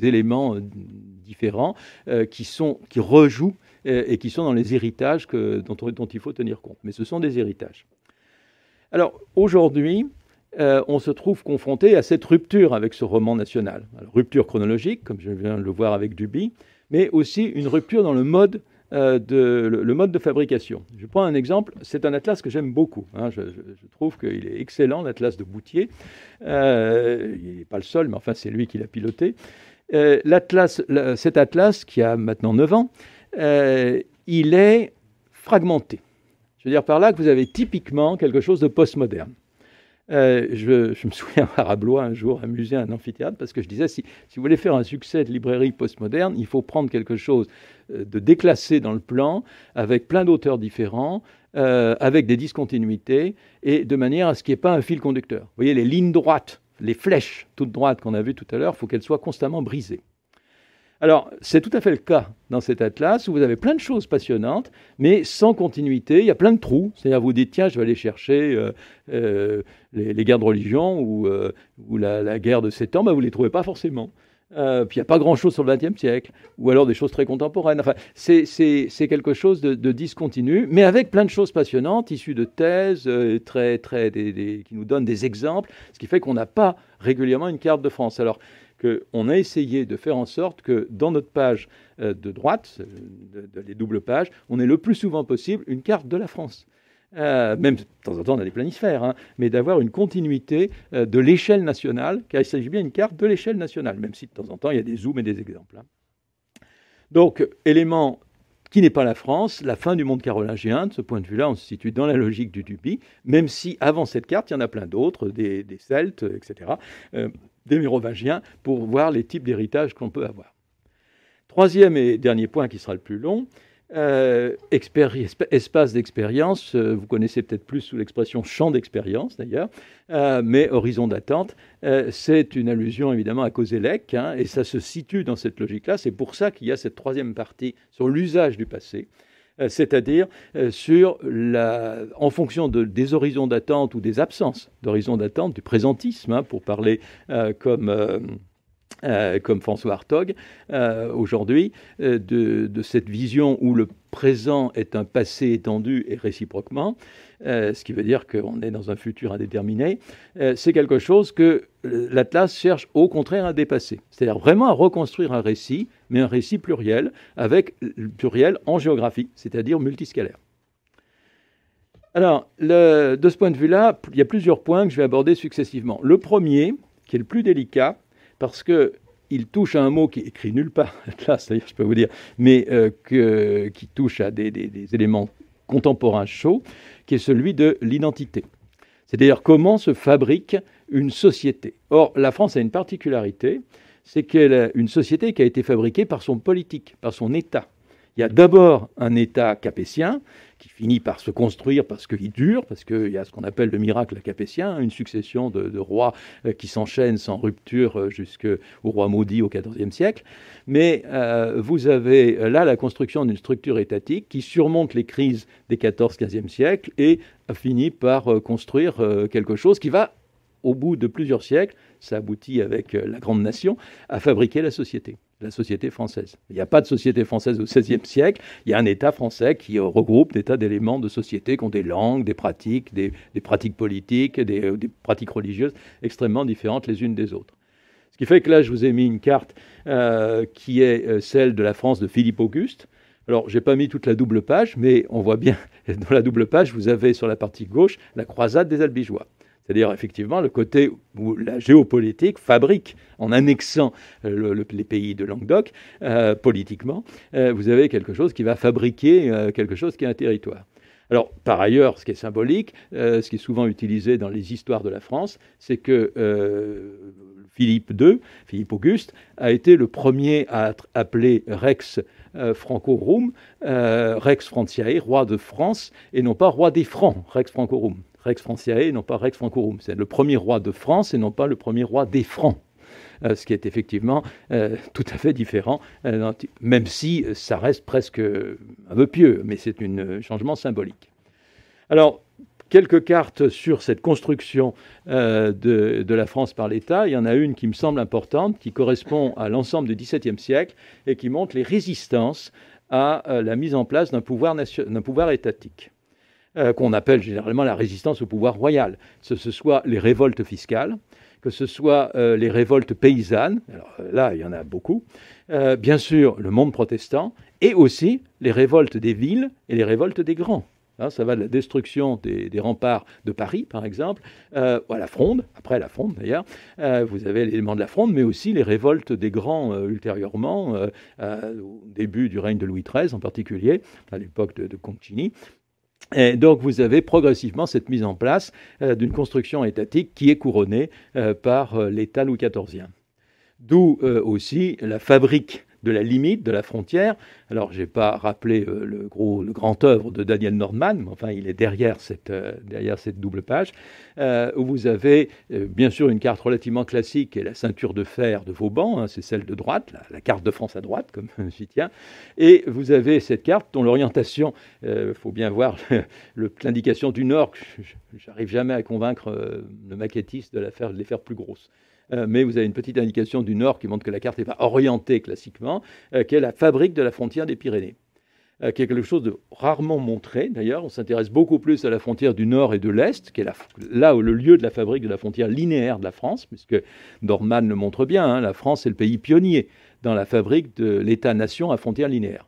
éléments différents qui rejouent et qui sont dans les héritages dont il faut tenir compte. Mais ce sont des héritages. Alors aujourd'hui, on se trouve confronté à cette rupture avec ce roman national. Alors, rupture chronologique, comme je viens de le voir avec Duby, mais aussi une rupture dans le mode de fabrication. Je prends un exemple, c'est un atlas que j'aime beaucoup. Je trouve qu'il est excellent, l'atlas de Boutier. Il n'est pas le seul, mais enfin c'est lui qui l'a piloté. Cet atlas, qui a maintenant 9 ans, il est fragmenté. Je veux dire par là que vous avez typiquement quelque chose de postmoderne. Je me souviens à Blois un jour amusé à un amphithéâtre parce que je disais si vous voulez faire un succès de librairie postmoderne, il faut prendre quelque chose de déclassé dans le plan, avec plein d'auteurs différents, avec des discontinuités et de manière à ce qu'il n'y ait pas un fil conducteur. Vous voyez les lignes droites, les flèches toutes droites qu'on a vues tout à l'heure, il faut qu'elles soient constamment brisées. Alors, c'est tout à fait le cas dans cet atlas où vous avez plein de choses passionnantes, mais sans continuité. Il y a plein de trous. C'est-à-dire, vous dites, tiens, je vais aller chercher les guerres de religion ou la guerre de 7 ans. Ben, vous ne les trouvez pas forcément. Puis, il n'y a pas grand-chose sur le XXe siècle. Ou alors des choses très contemporaines. Enfin, c'est quelque chose de discontinu, mais avec plein de choses passionnantes, issues de thèses qui nous donnent des exemples, ce qui fait qu'on n'a pas régulièrement une carte de France. Alors, qu'on a essayé de faire en sorte que dans notre page de droite, les doubles pages, on ait le plus souvent possible une carte de la France. Même de temps en temps on a des planisphères, mais d'avoir une continuité de l'échelle nationale, car il s'agit bien d'une carte de l'échelle nationale, même si de temps en temps il y a des zooms et des exemples. Donc, élément qui n'est pas la France, la fin du monde carolingien, de ce point de vue-là, on se situe dans la logique du Duby, même si avant cette carte, il y en a plein d'autres, des Celtes, etc., des Mérovingiens, pour voir les types d'héritage qu'on peut avoir. Troisième et dernier point qui sera le plus long, espace d'expérience, vous connaissez peut-être plus sous l'expression champ d'expérience d'ailleurs, mais horizon d'attente, c'est une allusion évidemment à Koselleck, et ça se situe dans cette logique-là. C'est pour ça qu'il y a cette troisième partie sur l'usage du passé, c'est-à-dire en fonction des horizons d'attente ou des absences d'horizons d'attente, du présentisme, pour parler comme François Hartog aujourd'hui, de cette vision où le présent est un passé étendu et réciproquement, ce qui veut dire qu'on est dans un futur indéterminé, c'est quelque chose que l'Atlas cherche au contraire à dépasser. C'est-à-dire vraiment à reconstruire un récit, mais un récit pluriel, avec le pluriel en géographie, c'est-à-dire multiscalaire. Alors, de ce point de vue-là, il y a plusieurs points que je vais aborder successivement. Le premier, qui est le plus délicat, parce qu'il touche à un mot qui est écrit nulle part, là, c'est-à-dire, je peux vous dire, mais qui touche à des éléments contemporains chauds, qui est celui de l'identité. C'est-à-dire comment se fabrique une société. Or, la France a une particularité, c'est qu'elle a une société qui a été fabriquée par son politique, par son État. Il y a d'abord un État capétien qui finit par se construire parce qu'il dure, parce qu'il y a ce qu'on appelle le miracle capétien, une succession de rois qui s'enchaînent sans rupture jusqu'au roi maudit au XIVe siècle. Mais vous avez là la construction d'une structure étatique qui surmonte les crises des XIVe, XVe siècles et finit par construire quelque chose qui va, au bout de plusieurs siècles, ça aboutit avec la grande nation, à fabriquer la société française. Il n'y a pas de société française au XVIe siècle, il y a un État français qui regroupe des tas d'éléments de société qui ont des langues, des pratiques, des pratiques politiques, des pratiques religieuses extrêmement différentes les unes des autres. Ce qui fait que là, je vous ai mis une carte qui est celle de la France de Philippe Auguste. Alors, je n'ai pas mis toute la double page, mais on voit bien, dans la double page, vous avez sur la partie gauche la croisade des Albigeois. C'est-à-dire, effectivement, le côté où la géopolitique fabrique, en annexant les pays de Languedoc, politiquement, vous avez quelque chose qui va fabriquer quelque chose qui est un territoire. Alors, par ailleurs, ce qui est symbolique, ce qui est souvent utilisé dans les histoires de la France, c'est que Philippe II, Philippe Auguste, a été le premier à appeler Rex Francorum, Rex Franciae, roi de France, et non pas roi des Francs, Rex Francorum. Rex Franciae et non pas Rex Francorum. C'est le premier roi de France et non pas le premier roi des Francs. Ce qui est effectivement tout à fait différent, même si ça reste presque un peu pieux, mais c'est un changement symbolique. Alors, quelques cartes sur cette construction de la France par l'État. Il y en a une qui me semble importante, qui correspond à l'ensemble du XVIIe siècle et qui montre les résistances à la mise en place d'un pouvoir étatique, qu'on appelle généralement la résistance au pouvoir royal. Que ce soit les révoltes fiscales, que ce soit les révoltes paysannes, alors là il y en a beaucoup, bien sûr le monde protestant, et aussi les révoltes des villes et les révoltes des grands. Ça va de la destruction des remparts de Paris, par exemple, à la Fronde, après la Fronde d'ailleurs, vous avez l'élément de la Fronde, mais aussi les révoltes des grands ultérieurement, au début du règne de Louis XIII en particulier, à l'époque de Concini. Et donc vous avez progressivement cette mise en place d'une construction étatique qui est couronnée par l'État Louis XIVien. D'où aussi la fabrique de la limite, de la frontière. Alors, je n'ai pas rappelé le grand œuvre de Daniel Nordman, mais enfin, il est derrière cette double page, où vous avez bien sûr une carte relativement classique, qui est la ceinture de fer de Vauban, c'est celle de droite, la carte de France à droite, comme j'y tiens, et vous avez cette carte dont l'orientation, il faut bien voir l'indication du nord, je n'arrive jamais à convaincre le maquettiste de les faire plus grosses. Mais vous avez une petite indication du nord qui montre que la carte n'est pas orientée classiquement, qui est la fabrique de la frontière des Pyrénées, qui est quelque chose de rarement montré. D'ailleurs, on s'intéresse beaucoup plus à la frontière du nord et de l'est, qui est là où le lieu de la fabrique de la frontière linéaire de la France, puisque Dorman le montre bien, la France est le pays pionnier dans la fabrique de l'État-nation à frontière linéaire.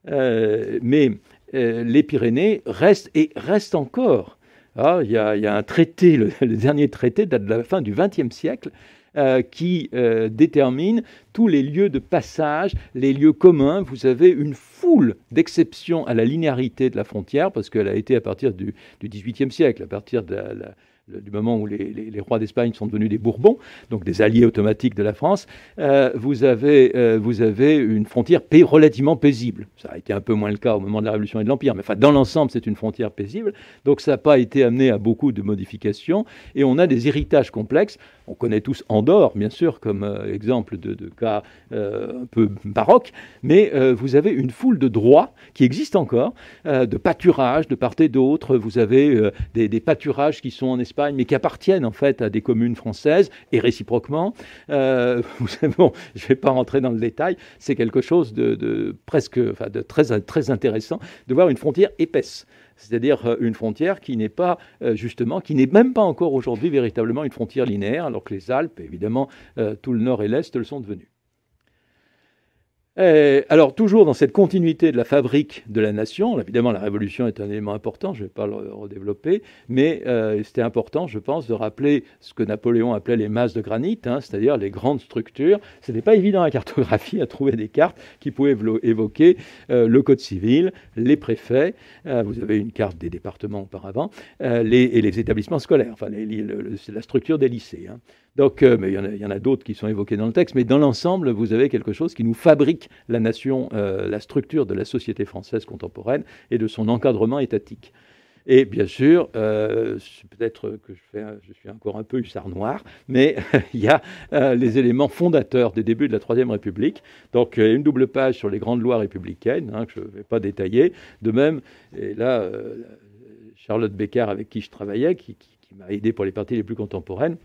Mais les Pyrénées restent encore. Il y a un traité, le dernier traité date de la fin du XXe siècle, qui détermine tous les lieux de passage, les lieux communs. Vous avez une foule d'exceptions à la linéarité de la frontière, parce qu'elle a été à partir du XVIIIe siècle, à partir du moment où les rois d'Espagne sont devenus des Bourbons, donc des alliés automatiques de la France, vous avez une frontière relativement paisible. Ça a été un peu moins le cas au moment de la Révolution et de l'Empire, mais enfin, dans l'ensemble, c'est une frontière paisible. Donc ça n'a pas été amené à beaucoup de modifications, et on a des héritages complexes. On connaît tous Andorre, bien sûr, comme exemple de cas un peu baroque, mais vous avez une foule de droits qui existent encore, de pâturages de part et d'autre. Vous avez des pâturages qui sont en Espagne, mais qui appartiennent en fait à des communes françaises, et réciproquement. Je ne vais pas rentrer dans le détail, c'est quelque chose de très intéressant de voir une frontière épaisse. C'est-à-dire une frontière qui n'est pas, qui n'est même pas encore aujourd'hui véritablement une frontière linéaire, alors que les Alpes, évidemment, tout le nord et l'est le sont devenus. Alors, toujours dans cette continuité de la fabrique de la nation, évidemment, la Révolution est un élément important, je ne vais pas le redévelopper, mais c'était important, je pense, de rappeler ce que Napoléon appelait les masses de granit, c'est-à-dire les grandes structures. Ce n'est pas évident à la cartographie à trouver des cartes qui pouvaient évoquer le Code civil, les préfets, vous avez une carte des départements auparavant, et les établissements scolaires, enfin c'est la structure des lycées. Donc, mais il y en a d'autres qui sont évoqués dans le texte, mais dans l'ensemble, vous avez quelque chose qui nous fabrique la nation, la structure de la société française contemporaine et de son encadrement étatique. Et bien sûr, peut-être que je suis encore un peu hussard noir, mais il y a les éléments fondateurs des débuts de la Troisième République. Donc, une double page sur les grandes lois républicaines, que je ne vais pas détailler. De même, et là, Charlotte Beccard, avec qui je travaillais, qui m'a aidé pour les parties les plus contemporaines,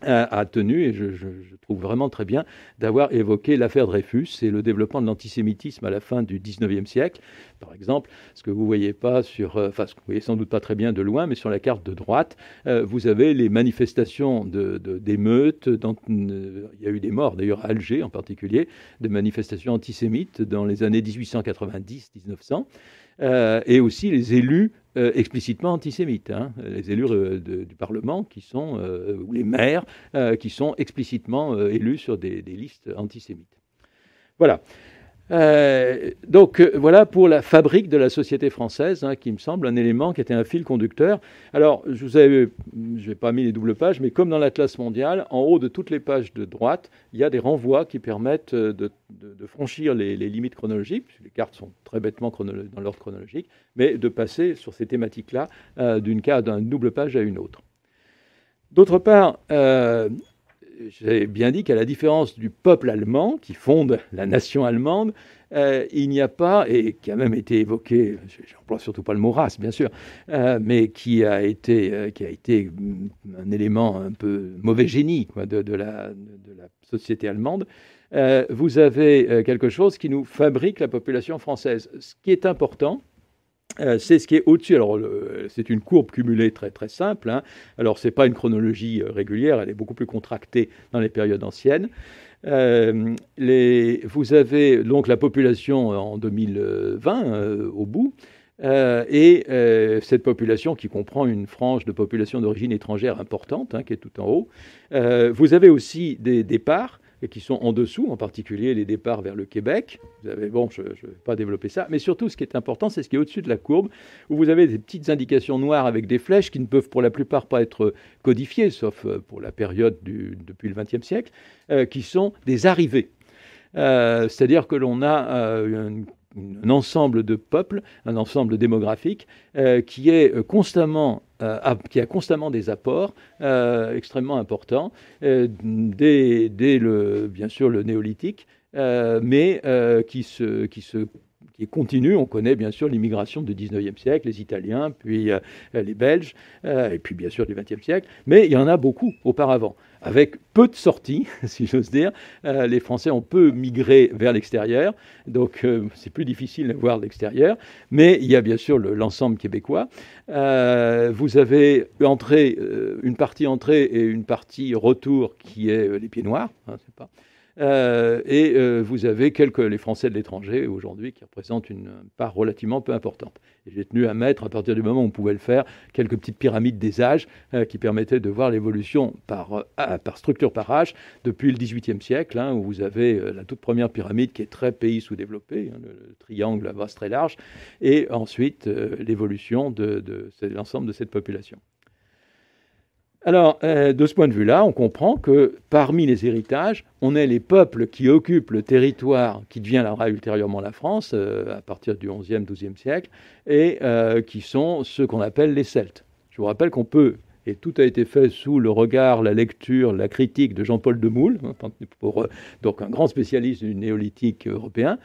a tenu, et je trouve vraiment très bien, d'avoir évoqué l'affaire Dreyfus et le développement de l'antisémitisme à la fin du XIXe siècle. Par exemple, ce que vous ne voyez pas ce que vous voyez sans doute pas très bien de loin, mais sur la carte de droite, vous avez les manifestations d'émeutes. Il y a eu des morts, d'ailleurs à Alger en particulier, de manifestations antisémites dans les années 1890-1900. Et aussi les élus explicitement antisémites, les élus du Parlement qui sont, ou les maires qui sont explicitement élus sur des listes antisémites. Voilà. Voilà pour la fabrique de la société française, hein, qui me semble un élément qui était un fil conducteur. Alors, je n'ai pas mis les doubles pages, mais comme dans l'Atlas mondial, en haut de toutes les pages de droite, il y a des renvois qui permettent de franchir les limites chronologiques, puisque les cartes sont très bêtement dans l'ordre chronologique, mais de passer sur ces thématiques-là d'une double page à une autre. D'autre part, j'ai bien dit qu'à la différence du peuple allemand qui fonde la nation allemande, il n'y a pas, et qui a même été évoqué, j'emploie surtout pas le mot race bien sûr, mais qui a été un élément un peu mauvais génie quoi, de la société allemande, vous avez quelque chose qui nous fabrique la population française. Ce qui est important, c'est ce qui est au-dessus. Alors, c'est une courbe cumulée très, très simple. Hein. Alors, ce n'est pas une chronologie régulière, elle est beaucoup plus contractée dans les périodes anciennes. Vous avez donc la population en 2020, au bout, et cette population qui comprend une frange de population d'origine étrangère importante, hein, qui est tout en haut. Vous avez aussi des départs et qui sont en dessous, en particulier les départs vers le Québec. Vous avez, bon, je ne vais pas développer ça, mais surtout ce qui est important, c'est ce qui est au-dessus de la courbe, où vous avez des petites indications noires avec des flèches qui ne peuvent pour la plupart pas être codifiées, sauf pour la période depuis le XXe siècle, qui sont des arrivées. C'est-à-dire que l'on a un ensemble de peuples, un ensemble démographique qui a constamment des apports extrêmement importants dès bien sûr le néolithique, mais qui continue. On connaît bien sûr l'immigration du 19e siècle, les Italiens, puis les Belges, et puis bien sûr du 20e siècle, mais il y en a beaucoup auparavant. Avec peu de sorties, si j'ose dire, les Français ont peu migré vers l'extérieur, donc c'est plus difficile de voir l'extérieur, mais il y a bien sûr l'ensemble québécois. Vous avez une partie entrée et une partie retour qui est les pieds noirs, hein, c'est pas... vous avez les Français de l'étranger aujourd'hui qui représentent une part relativement peu importante. Et j'ai tenu à mettre, à partir du moment où on pouvait le faire, quelques petites pyramides des âges qui permettaient de voir l'évolution par structure par âge depuis le XVIIIe siècle, hein, où vous avez la toute première pyramide qui est très pays sous-développé, hein, le triangle à base très large, et ensuite l'évolution de l'ensemble de cette population. Alors, de ce point de vue-là, on comprend que parmi les héritages, on a les peuples qui occupent le territoire qui deviendra ultérieurement la France, à partir du XIe, XIIe siècle, et qui sont ceux qu'on appelle les Celtes. Je vous rappelle qu'on peut, et tout a été fait sous le regard, la lecture, la critique de Jean-Paul Demoule, donc un grand spécialiste du néolithique européen,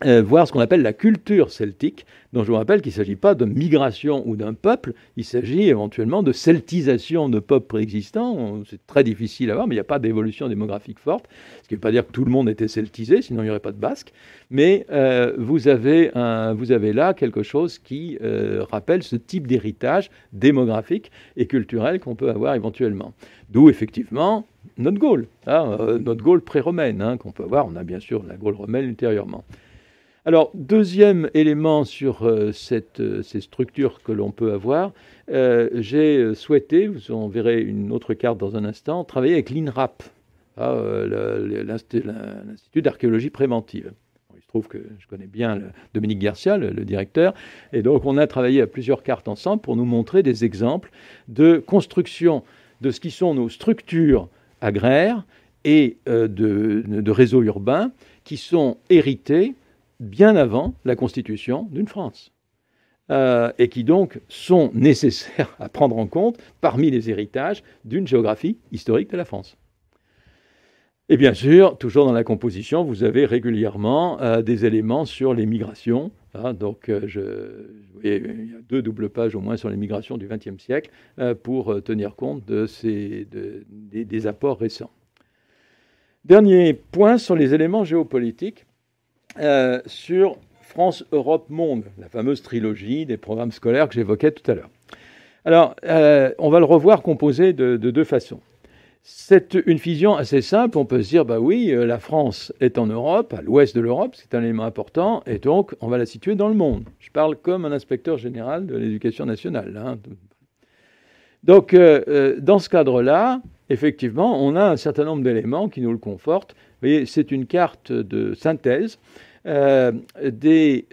voir ce qu'on appelle la culture celtique, dont je vous rappelle qu'il ne s'agit pas de migration ou d'un peuple, il s'agit éventuellement de celtisation de peuples préexistants. C'est très difficile à voir, mais il n'y a pas d'évolution démographique forte, ce qui ne veut pas dire que tout le monde était celtisé, sinon il n'y aurait pas de Basques. Mais vous avez là quelque chose qui rappelle ce type d'héritage démographique et culturel qu'on peut avoir éventuellement. D'où effectivement notre Gaule, notre Gaule pré-romaine, hein, qu'on peut avoir. On a bien sûr la Gaule romaine ultérieurement. Alors, deuxième élément sur ces structures que l'on peut avoir, j'ai souhaité, vous en verrez une autre carte dans un instant, travailler avec l'INRAP, l'Institut d'archéologie préventive. Il se trouve que je connais bien Dominique Garcia, le directeur, et donc on a travaillé à plusieurs cartes ensemble pour nous montrer des exemples de construction de ce qui sont nos structures agraires et de réseaux urbains qui sont hérités bien avant la constitution d'une France, et qui donc sont nécessaires à prendre en compte parmi les héritages d'une géographie historique de la France. Et bien sûr, toujours dans la composition, vous avez régulièrement des éléments sur les migrations. Hein, donc, vous voyez, il y a 2 doubles pages au moins sur les migrations du XXe siècle pour tenir compte des apports récents. Dernier point sur les éléments géopolitiques. Sur France, Europe, Monde, la fameuse trilogie des programmes scolaires que j'évoquais tout à l'heure. Alors, on va le revoir composé de 2 façons. C'est une fusion assez simple. On peut se dire, bah oui, la France est en Europe, à l'ouest de l'Europe, c'est un élément important, et donc on va la situer dans le monde. Je parle comme un inspecteur général de l'éducation nationale. Hein. Donc, dans ce cadre-là, effectivement, on a un certain nombre d'éléments qui nous le confortent. Vous voyez, c'est une carte de synthèse des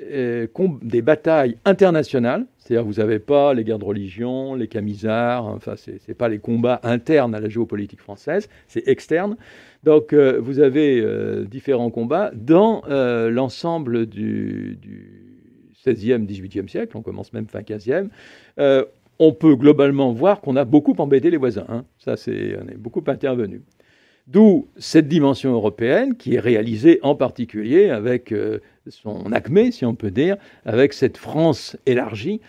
batailles internationales. C'est-à-dire que vous n'avez pas les guerres de religion, les camisards, enfin, ce n'est pas les combats internes à la géopolitique française, c'est externe. Donc, vous avez différents combats dans l'ensemble du XVIe, XVIIIe siècle, on commence même fin XVe. On peut globalement voir qu'on a beaucoup embêté les voisins. Hein. Ça, on est beaucoup intervenu. D'où cette dimension européenne qui est réalisée en particulier avec son acmé, si on peut dire, avec cette France élargie,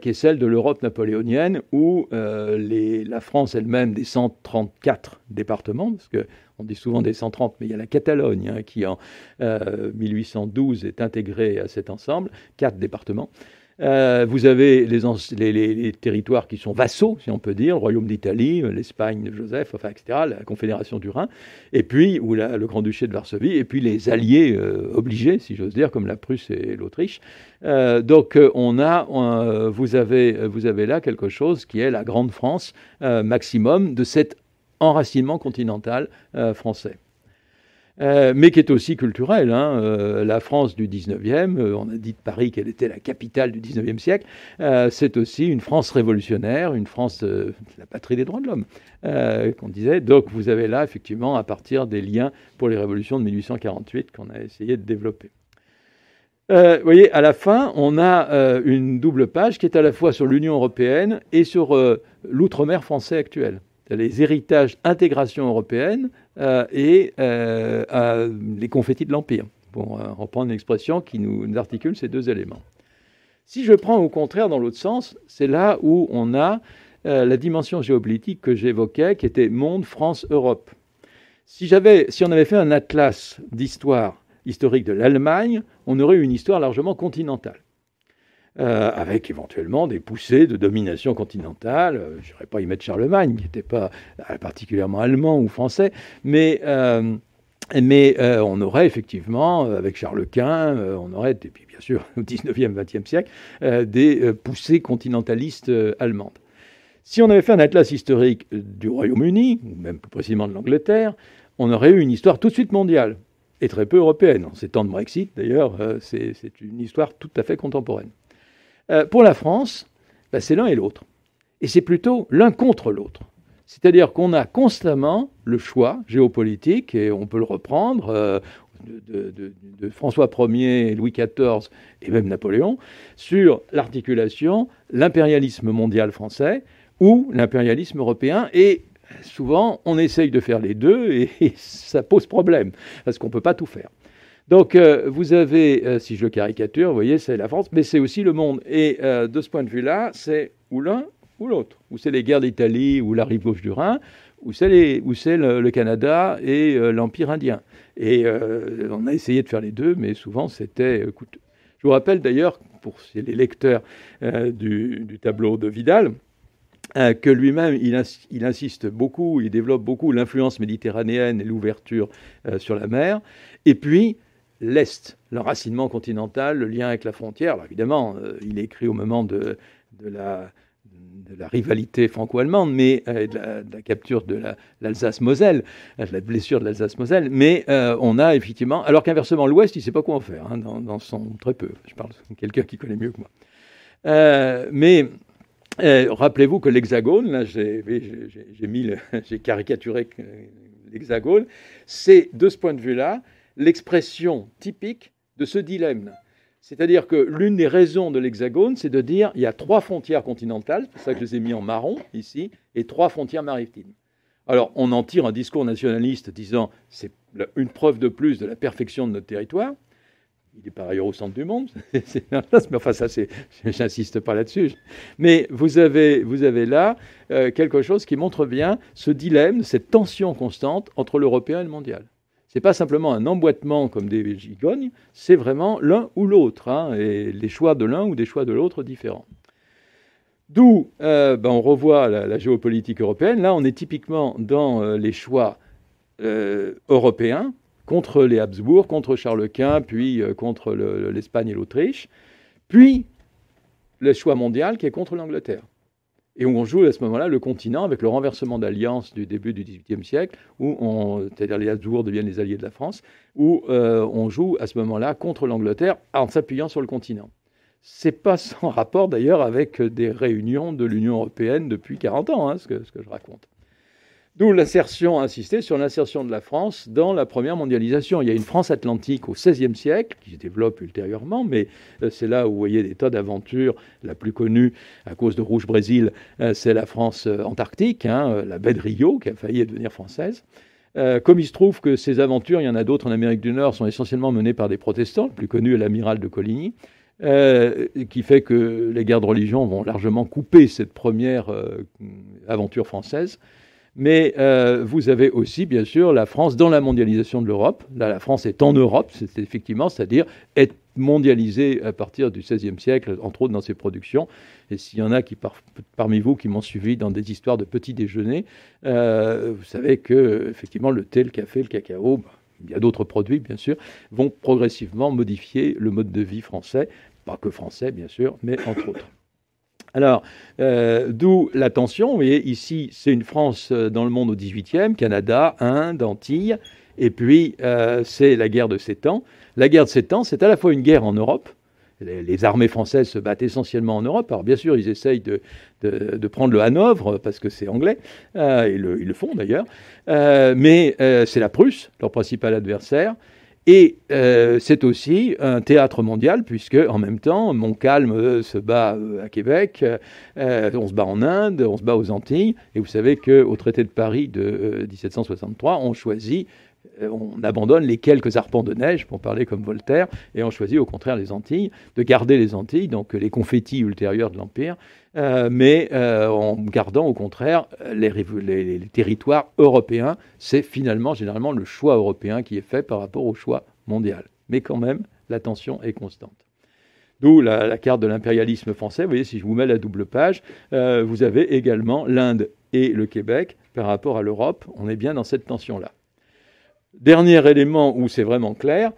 qui est celle de l'Europe napoléonienne, où la France elle-même des 134 départements, parce qu'on dit souvent des 130, mais il y a la Catalogne qui en 1812 est intégrée à cet ensemble, 4 départements. Vous avez les territoires qui sont vassaux, si on peut dire, le Royaume d'Italie, l'Espagne de Joseph, enfin, etc., la Confédération du Rhin, et puis, ou le Grand-Duché de Varsovie, et puis les alliés obligés, si j'ose dire, comme la Prusse et l'Autriche. Donc, vous avez là quelque chose qui est la Grande France maximum de cet enracinement continental français. Mais qui est aussi culturel. Hein. La France du 19e, on a dit de Paris qu'elle était la capitale du 19e siècle, c'est aussi une France révolutionnaire, une France, la patrie des droits de l'homme, qu'on disait. Donc vous avez là, effectivement, à partir des liens pour les révolutions de 1848 qu'on a essayé de développer. Vous voyez, à la fin, on a une double page qui est à la fois sur l'Union européenne et sur l'outre-mer français actuel. Les héritages intégration européenne et les confettis de l'Empire, pour reprendre une expression qui nous articule ces deux éléments. Si je prends au contraire dans l'autre sens, c'est là où on a la dimension géopolitique que j'évoquais, qui était monde, France, Europe. Si on avait fait un atlas d'histoire historique de l'Allemagne, on aurait eu une histoire largement continentale. Avec éventuellement des poussées de domination continentale. Je n'irais pas y mettre Charlemagne, qui n'était pas particulièrement allemand ou français, mais on aurait effectivement, avec Charles Quint, on aurait, et puis bien sûr au 19e, 20e siècle, des poussées continentalistes allemandes. Si on avait fait un atlas historique du Royaume-Uni, ou même plus précisément de l'Angleterre, on aurait eu une histoire tout de suite mondiale, et très peu européenne. En ces temps de Brexit, d'ailleurs, c'est une histoire tout à fait contemporaine. Pour la France, c'est l'un et l'autre. Et c'est plutôt l'un contre l'autre. C'est-à-dire qu'on a constamment le choix géopolitique, et on peut le reprendre de François Ier, Louis XIV et même Napoléon, sur l'articulation, l'impérialisme mondial français ou l'impérialisme européen. Et souvent, on essaye de faire les deux et ça pose problème, parce qu'on ne peut pas tout faire. Donc, vous avez, si je caricature, vous voyez, c'est la France, mais c'est aussi le monde. Et de ce point de vue-là, c'est ou l'un ou l'autre. Ou c'est les guerres d'Italie ou la rive gauche du Rhin, ou c'est le Canada et l'Empire indien. Et on a essayé de faire les deux, mais souvent, c'était coûteux. Je vous rappelle d'ailleurs, pour les lecteurs du tableau de Vidal, que lui-même, il insiste beaucoup, il développe beaucoup l'influence méditerranéenne et l'ouverture sur la mer. Et puis, l'Est, l'enracinement continental, le lien avec la frontière. Alors évidemment, il est écrit au moment de la rivalité franco-allemande, mais de la capture de l'Alsace-Moselle, de la blessure de l'Alsace-Moselle. Mais on a effectivement... Alors qu'inversement, l'Ouest, il ne sait pas quoi en faire, hein, dans son... Très peu. Je parle de quelqu'un qui connaît mieux que moi. Rappelez-vous que l'Hexagone, là, j'ai caricaturé l'Hexagone, c'est, de ce point de vue-là, l'expression typique de ce dilemme. C'est-à-dire que l'une des raisons de l'Hexagone, c'est de dire qu'il y a 3 frontières continentales, c'est pour ça que je les ai mis en marron ici, et 3 frontières maritimes. Alors, on en tire un discours nationaliste disant c'est une preuve de plus de la perfection de notre territoire. Il est par ailleurs au centre du monde, mais enfin ça, j'insiste pas là-dessus. Mais vous avez là quelque chose qui montre bien ce dilemme, cette tension constante entre l'européen et le mondial. Ce n'est pas simplement un emboîtement comme des gigognes, c'est vraiment l'un ou l'autre, hein, et les choix de l'un ou des choix de l'autre différents. D'où on revoit la géopolitique européenne. Là, on est typiquement dans les choix européens, contre les Habsbourg, contre Charles Quint, puis contre l'Espagne et l'Autriche, puis le choix mondial qui est contre l'Angleterre. Et où on joue à ce moment-là le continent avec le renversement d'alliance du début du XVIIIe siècle, c'est-à-dire les Habsbourg deviennent les alliés de la France, où on joue à ce moment-là contre l'Angleterre en s'appuyant sur le continent. C'est pas sans rapport d'ailleurs avec des réunions de l'Union européenne depuis 40 ans, hein, ce que je raconte. D'où l'insertion, insister sur l'insertion de la France dans la première mondialisation. Il y a une France atlantique au XVIe siècle, qui se développe ultérieurement, mais c'est là où vous voyez des tas d'aventures. La plus connue, à cause de Rouge Brésil, c'est la France antarctique, hein, la baie de Rio, qui a failli devenir française. Comme il se trouve que ces aventures, il y en a d'autres en Amérique du Nord, sont essentiellement menées par des protestants, le plus connu est l'amiral de Coligny, qui fait que les guerres de religion vont largement couper cette première aventure française. Mais vous avez aussi, bien sûr, la France dans la mondialisation de l'Europe. Là, la France est en Europe, c'est effectivement, c'est-à-dire être mondialisée à partir du XVIe siècle, entre autres dans ses productions. Et s'il y en a qui, parmi vous qui m'ont suivi dans des histoires de petits déjeuners, vous savez que, effectivement, le thé, le café, le cacao, il y a d'autres produits, bien sûr, vont progressivement modifier le mode de vie français. Pas que français, bien sûr, mais entre autres. Alors, d'où l'attention. Vous voyez, ici, c'est une France dans le monde au XVIIIe, Canada, Inde, Antilles, et puis c'est la guerre de 7 ans. La guerre de 7 ans, c'est à la fois une guerre en Europe. Les armées françaises se battent essentiellement en Europe. Alors, bien sûr, ils essayent de prendre le Hanovre, parce que c'est anglais, ils le font d'ailleurs, mais c'est la Prusse, leur principal adversaire. Et c'est aussi un théâtre mondial, puisque en même temps, Montcalm se bat à Québec, on se bat en Inde, on se bat aux Antilles, et vous savez qu'au traité de Paris de 1763, on abandonne les quelques arpents de neige, pour parler comme Voltaire, et on choisit au contraire les Antilles, de garder les Antilles, donc les confettis ultérieurs de l'Empire, mais en gardant au contraire les territoires européens. C'est finalement généralement le choix européen qui est fait par rapport au choix mondial. Mais quand même, la tension est constante. D'où la carte de l'impérialisme français. Vous voyez, si je vous mets la double page, vous avez également l'Inde et le Québec par rapport à l'Europe. On est bien dans cette tension-là. Dernier élément où c'est vraiment clair,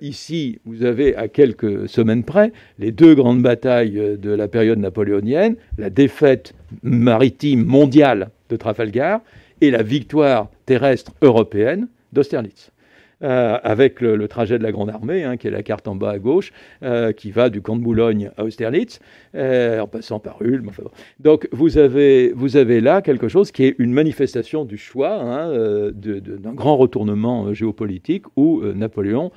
ici, vous avez à quelques semaines près les deux grandes batailles de la période napoléonienne, la défaite maritime mondiale de Trafalgar et la victoire terrestre européenne d'Austerlitz. Avec le trajet de la Grande Armée, qui est la carte en bas à gauche, qui va du camp de Boulogne à Austerlitz, en passant par Ulm. Enfin, donc vous avez là quelque chose qui est une manifestation du choix d'un grand retournement géopolitique où Napoléon,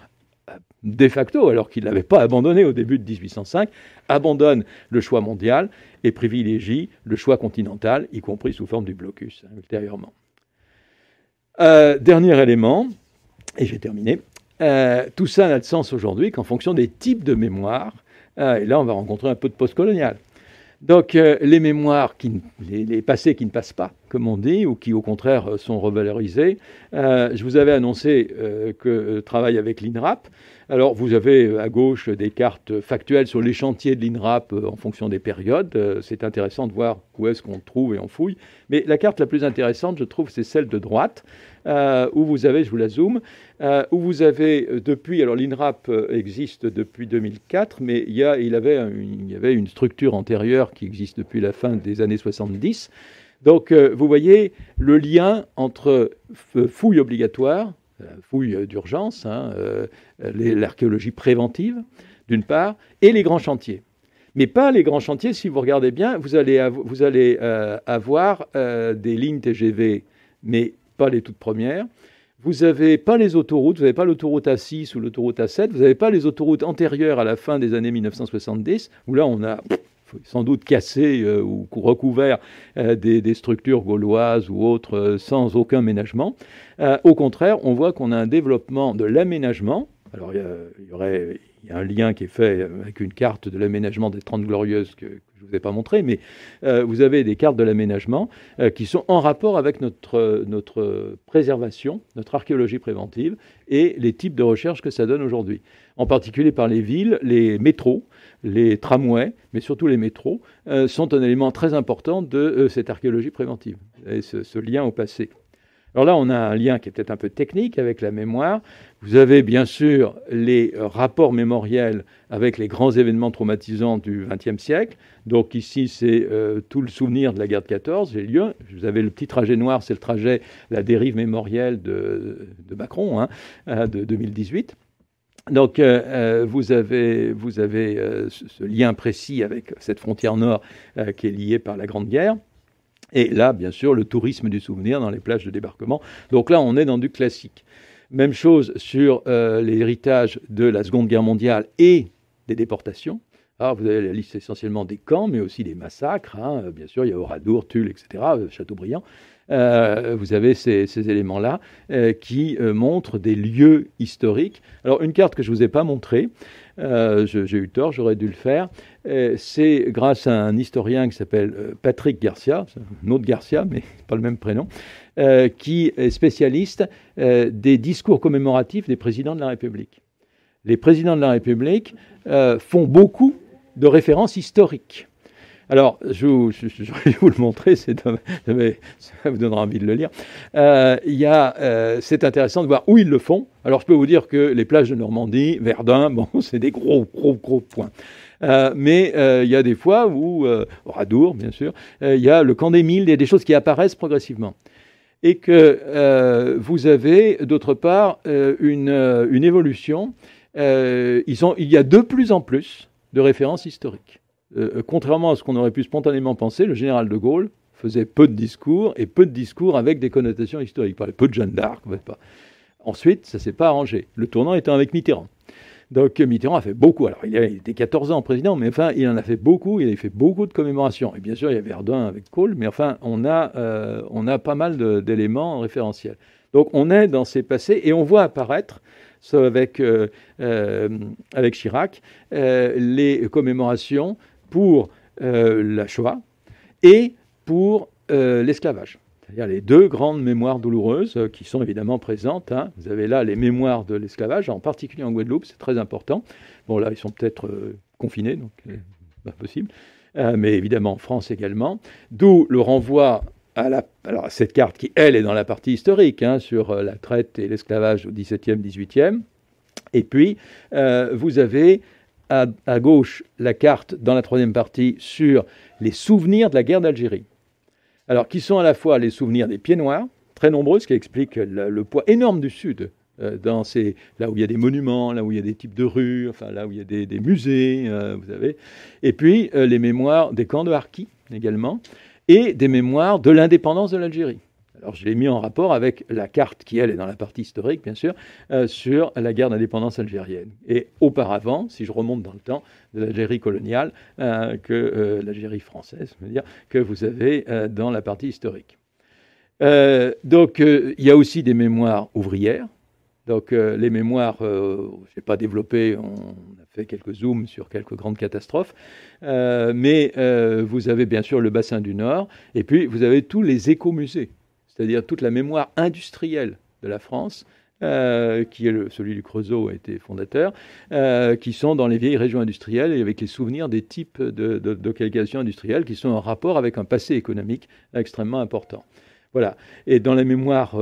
de facto, alors qu'il ne l'avait pas abandonné au début de 1805, abandonne le choix mondial et privilégie le choix continental, y compris sous forme du blocus, ultérieurement. Dernier élément, et j'ai terminé. Tout ça n'a de sens aujourd'hui qu'en fonction des types de mémoire. Et là, on va rencontrer un peu de postcolonial. Donc, les mémoires, les passés qui ne passent pas, comme on dit, ou qui, au contraire, sont revalorisés. Je vous avais annoncé que travaille avec l'INRAP. Alors, vous avez à gauche des cartes factuelles sur les chantiers de l'INRAP en fonction des périodes. C'est intéressant de voir où est-ce qu'on trouve et on fouille. Mais la carte la plus intéressante, je trouve, c'est celle de droite, où vous avez, je vous la zoome, où vous avez depuis, alors l'INRAP existe depuis 2004, mais il y avait une structure antérieure qui existe depuis la fin des années 70. Donc, vous voyez le lien entre fouilles obligatoires, fouilles d'urgence, l'archéologie préventive, d'une part, et les grands chantiers. Mais pas les grands chantiers, si vous regardez bien, vous allez avoir des lignes TGV, mais pas les toutes premières. Vous n'avez pas les autoroutes, vous n'avez pas l'autoroute A6 ou l'autoroute A7, vous n'avez pas les autoroutes antérieures à la fin des années 1970, où là on a sans doute cassé ou recouvert des structures gauloises ou autres sans aucun ménagement. Au contraire, on voit qu'on a un développement de l'aménagement. Alors il y a un lien qui est fait avec une carte de l'aménagement des 30 Glorieuses que je ne vous ai pas montré, mais vous avez des cartes de l'aménagement qui sont en rapport avec notre préservation, notre archéologie préventive et les types de recherches que ça donne aujourd'hui. En particulier par les villes, les métros, les tramways, mais surtout les métros, sont un élément très important de cette archéologie préventive, et ce lien au passé. Alors là, on a un lien qui est peut-être un peu technique avec la mémoire. Vous avez bien sûr les rapports mémoriels avec les grands événements traumatisants du XXe siècle. Donc ici, c'est tout le souvenir de la guerre de 14, les lieux. Vous avez le petit trajet noir, c'est le trajet, la dérive mémorielle de Macron, hein, de 2018. Donc vous avez ce lien précis avec cette frontière nord qui est liée par la Grande Guerre. Et là, bien sûr, le tourisme du souvenir dans les plages de débarquement. Donc là, on est dans du classique. Même chose sur l'héritage de la Seconde Guerre mondiale et des déportations. Alors, vous avez la liste essentiellement des camps, mais aussi des massacres. Hein. Bien sûr, il y a Oradour, Tulle, etc., Chateaubriand. Vous avez ces éléments-là qui montrent des lieux historiques. Alors, une carte que je ne vous ai pas montrée, j'ai eu tort, j'aurais dû le faire, c'est grâce à un historien qui s'appelle Patrick Garcia, un autre Garcia, mais pas le même prénom, qui est spécialiste des discours commémoratifs des présidents de la République. Les présidents de la République font beaucoup de références historiques. Alors, j'aurais dû vous le montrer, ça vous donnera envie de le lire. C'est intéressant de voir où ils le font. Alors, je peux vous dire que les plages de Normandie, Verdun, bon, c'est des gros points. Mais il y a des fois où, Oradour, bien sûr, il y a le camp des Milles, il y a des choses qui apparaissent progressivement. Et que vous avez, d'autre part, une évolution. Il y a de plus en plus de références historiques. Contrairement à ce qu'on aurait pu spontanément penser, le général de Gaulle faisait peu de discours, et peu de discours avec des connotations historiques. Il parlait peu de Jeanne d'Arc. Ensuite, ça ne s'est pas arrangé. Le tournant étant avec Mitterrand. Donc Mitterrand a fait beaucoup. Alors il était 14 ans président, mais enfin il en a fait beaucoup. Il a fait beaucoup de commémorations. Et bien sûr, il y a Verdun avec Kohl, mais enfin on a pas mal d'éléments référentiels. Donc on est dans ces passés et on voit apparaître, avec Chirac, les commémorations pour la Shoah et pour l'esclavage. C'est-à-dire les deux grandes mémoires douloureuses qui sont évidemment présentes. Hein. Vous avez là les mémoires de l'esclavage, en particulier en Guadeloupe, c'est très important. Bon, là, ils sont peut-être confinés, donc pas possible. Mais évidemment en France également. D'où le renvoi à cette carte qui, elle, est dans la partie historique, hein, sur la traite et l'esclavage au XVIIe, XVIIIe. Et puis, vous avez à gauche la carte dans la troisième partie sur les souvenirs de la guerre d'Algérie. Alors, qui sont à la fois les souvenirs des pieds noirs, très nombreux, ce qui explique le poids énorme du Sud, là où il y a des monuments, là où il y a des types de rues, enfin là où il y a des musées, vous avez. Et puis, les mémoires des camps de Harki également, et des mémoires de l'indépendance de l'Algérie. Alors, je l'ai mis en rapport avec la carte qui, elle, est dans la partie historique, bien sûr, sur la guerre d'indépendance algérienne. Et auparavant, si je remonte dans le temps, de l'Algérie coloniale, l'Algérie française, je veux dire, que vous avez dans la partie historique. Donc, il y a aussi des mémoires ouvrières. Donc, les mémoires, je n'ai pas développé, on a fait quelques zooms sur quelques grandes catastrophes, mais vous avez bien sûr le bassin du Nord, et puis vous avez tous les écomusées, c'est-à-dire toute la mémoire industrielle de la France, qui est celui du Creusot a été fondateur, qui sont dans les vieilles régions industrielles et avec les souvenirs des types de localisations industrielles qui sont en rapport avec un passé économique extrêmement important. Voilà. Et dans la mémoire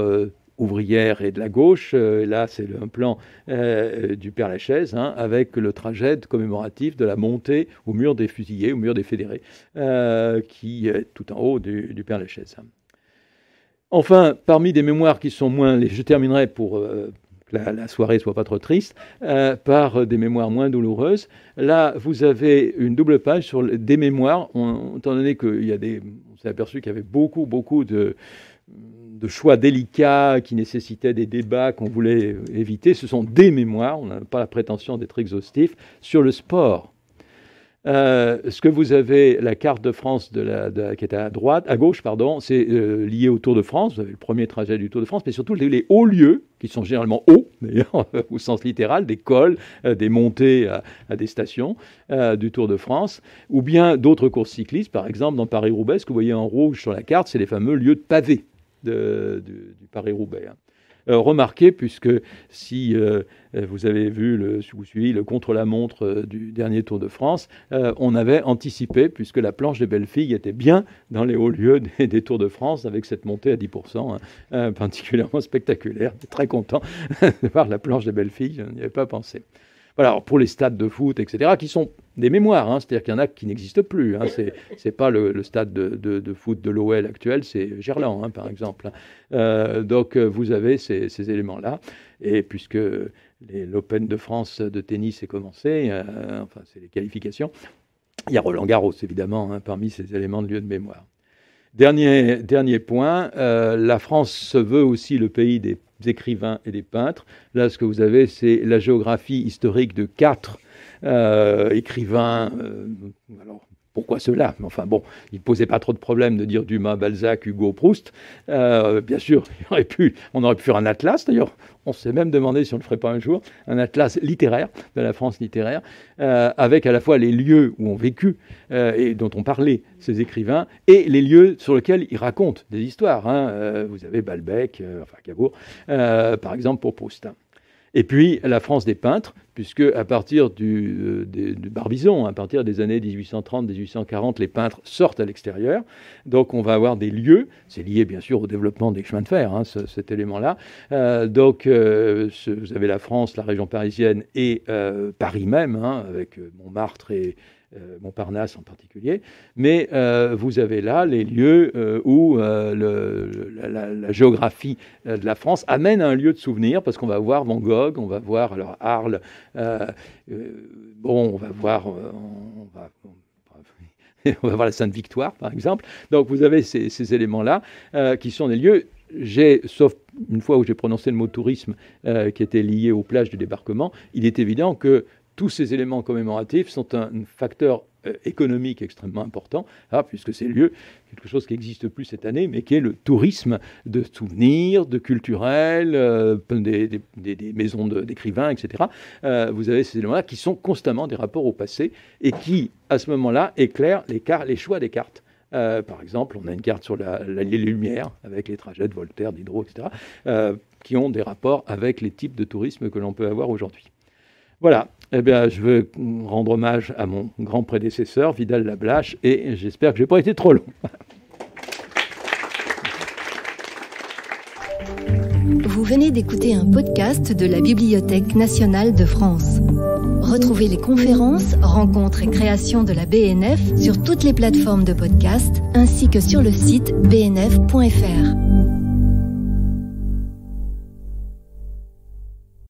ouvrière et de la gauche, là c'est un plan du Père-Lachaise, hein, avec le trajet commémoratif de la montée au mur des fusillés, au mur des fédérés, qui est tout en haut du Père-Lachaise. Enfin, parmi des mémoires qui sont moins... Je terminerai pour que la soirée ne soit pas trop triste, par des mémoires moins douloureuses. Là, vous avez une double page sur des mémoires, étant donné qu'on s'est aperçu qu'il y avait beaucoup de choix délicats qui nécessitaient des débats qu'on voulait éviter. Ce sont des mémoires, on n'a pas la prétention d'être exhaustif, sur le sport. Ce que vous avez, la carte de France qui est à gauche, c'est lié au Tour de France. Vous avez le premier trajet du Tour de France, mais surtout les hauts lieux, qui sont généralement hauts, d'ailleurs, au sens littéral, des cols, des montées à des stations du Tour de France, ou bien d'autres courses cyclistes, par exemple dans Paris-Roubaix, ce que vous voyez en rouge sur la carte, c'est les fameux lieux de pavés du Paris-Roubaix. Remarquez, puisque si vous avez vu, si vous suivez le contre-la-montre du dernier Tour de France, on avait anticipé, puisque la planche des belles filles était bien dans les hauts lieux des Tours de France, avec cette montée à 10%, particulièrement spectaculaire. Très content de voir la planche des belles filles, je n'y avais pas pensé. Voilà, alors pour les stades de foot, etc., qui sont des mémoires, c'est-à-dire qu'il y en a qui n'existent plus. C'est pas le stade de foot de l'OL actuel, c'est Gerland, par exemple. Donc vous avez ces éléments-là. Et puisque l'Open de France de tennis est commencé, enfin c'est les qualifications, il y a Roland Garros, évidemment, parmi ces éléments de lieu de mémoire. Dernier point, la France se veut aussi le pays des écrivains et des peintres. Là, ce que vous avez, c'est la géographie historique de 4 écrivains. Alors, pourquoi cela? Enfin bon, il ne posait pas trop de problème de dire Dumas, Balzac, Hugo, Proust. Bien sûr, on aurait pu faire un atlas, d'ailleurs. On s'est même demandé si on ne le ferait pas un jour, un atlas littéraire de la France littéraire, avec à la fois les lieux où ont vécu et dont ont parlé ces écrivains, et les lieux sur lesquels ils racontent des histoires. Vous avez Balbec, Cabourg, par exemple, pour Proust. Et puis la France des peintres, puisque à partir du Barbizon, à partir des années 1830-1840, les peintres sortent à l'extérieur. Donc on va avoir des lieux, c'est lié bien sûr au développement des chemins de fer, cet élément-là. Donc vous avez la France, la région parisienne et Paris même, avec Montmartre et Montparnasse en particulier, mais vous avez là les lieux où la géographie de la France amène à un lieu de souvenir, parce qu'on va voir Van Gogh, on va voir alors Arles, on va voir la Sainte-Victoire, par exemple. Donc vous avez ces éléments-là qui sont des lieux. Sauf une fois où j'ai prononcé le mot tourisme qui était lié aux plages du débarquement, il est évident que tous ces éléments commémoratifs sont un facteur économique extrêmement important, puisque c'est quelque chose qui n'existe plus cette année, mais qui est le tourisme de souvenirs, de culturel, des maisons d'écrivains, etc. Vous avez ces éléments-là qui sont constamment des rapports au passé et qui, à ce moment-là, éclairent les choix des cartes. Par exemple, on a une carte sur les Lumières, avec les trajets de Voltaire, Diderot, etc., qui ont des rapports avec les types de tourisme que l'on peut avoir aujourd'hui. Voilà, je veux rendre hommage à mon grand prédécesseur, Vidal-Lablache, et j'espère que je n'ai pas été trop long. Vous venez d'écouter un podcast de la Bibliothèque nationale de France. Retrouvez les conférences, rencontres et créations de la BNF sur toutes les plateformes de podcast, ainsi que sur le site bnf.fr.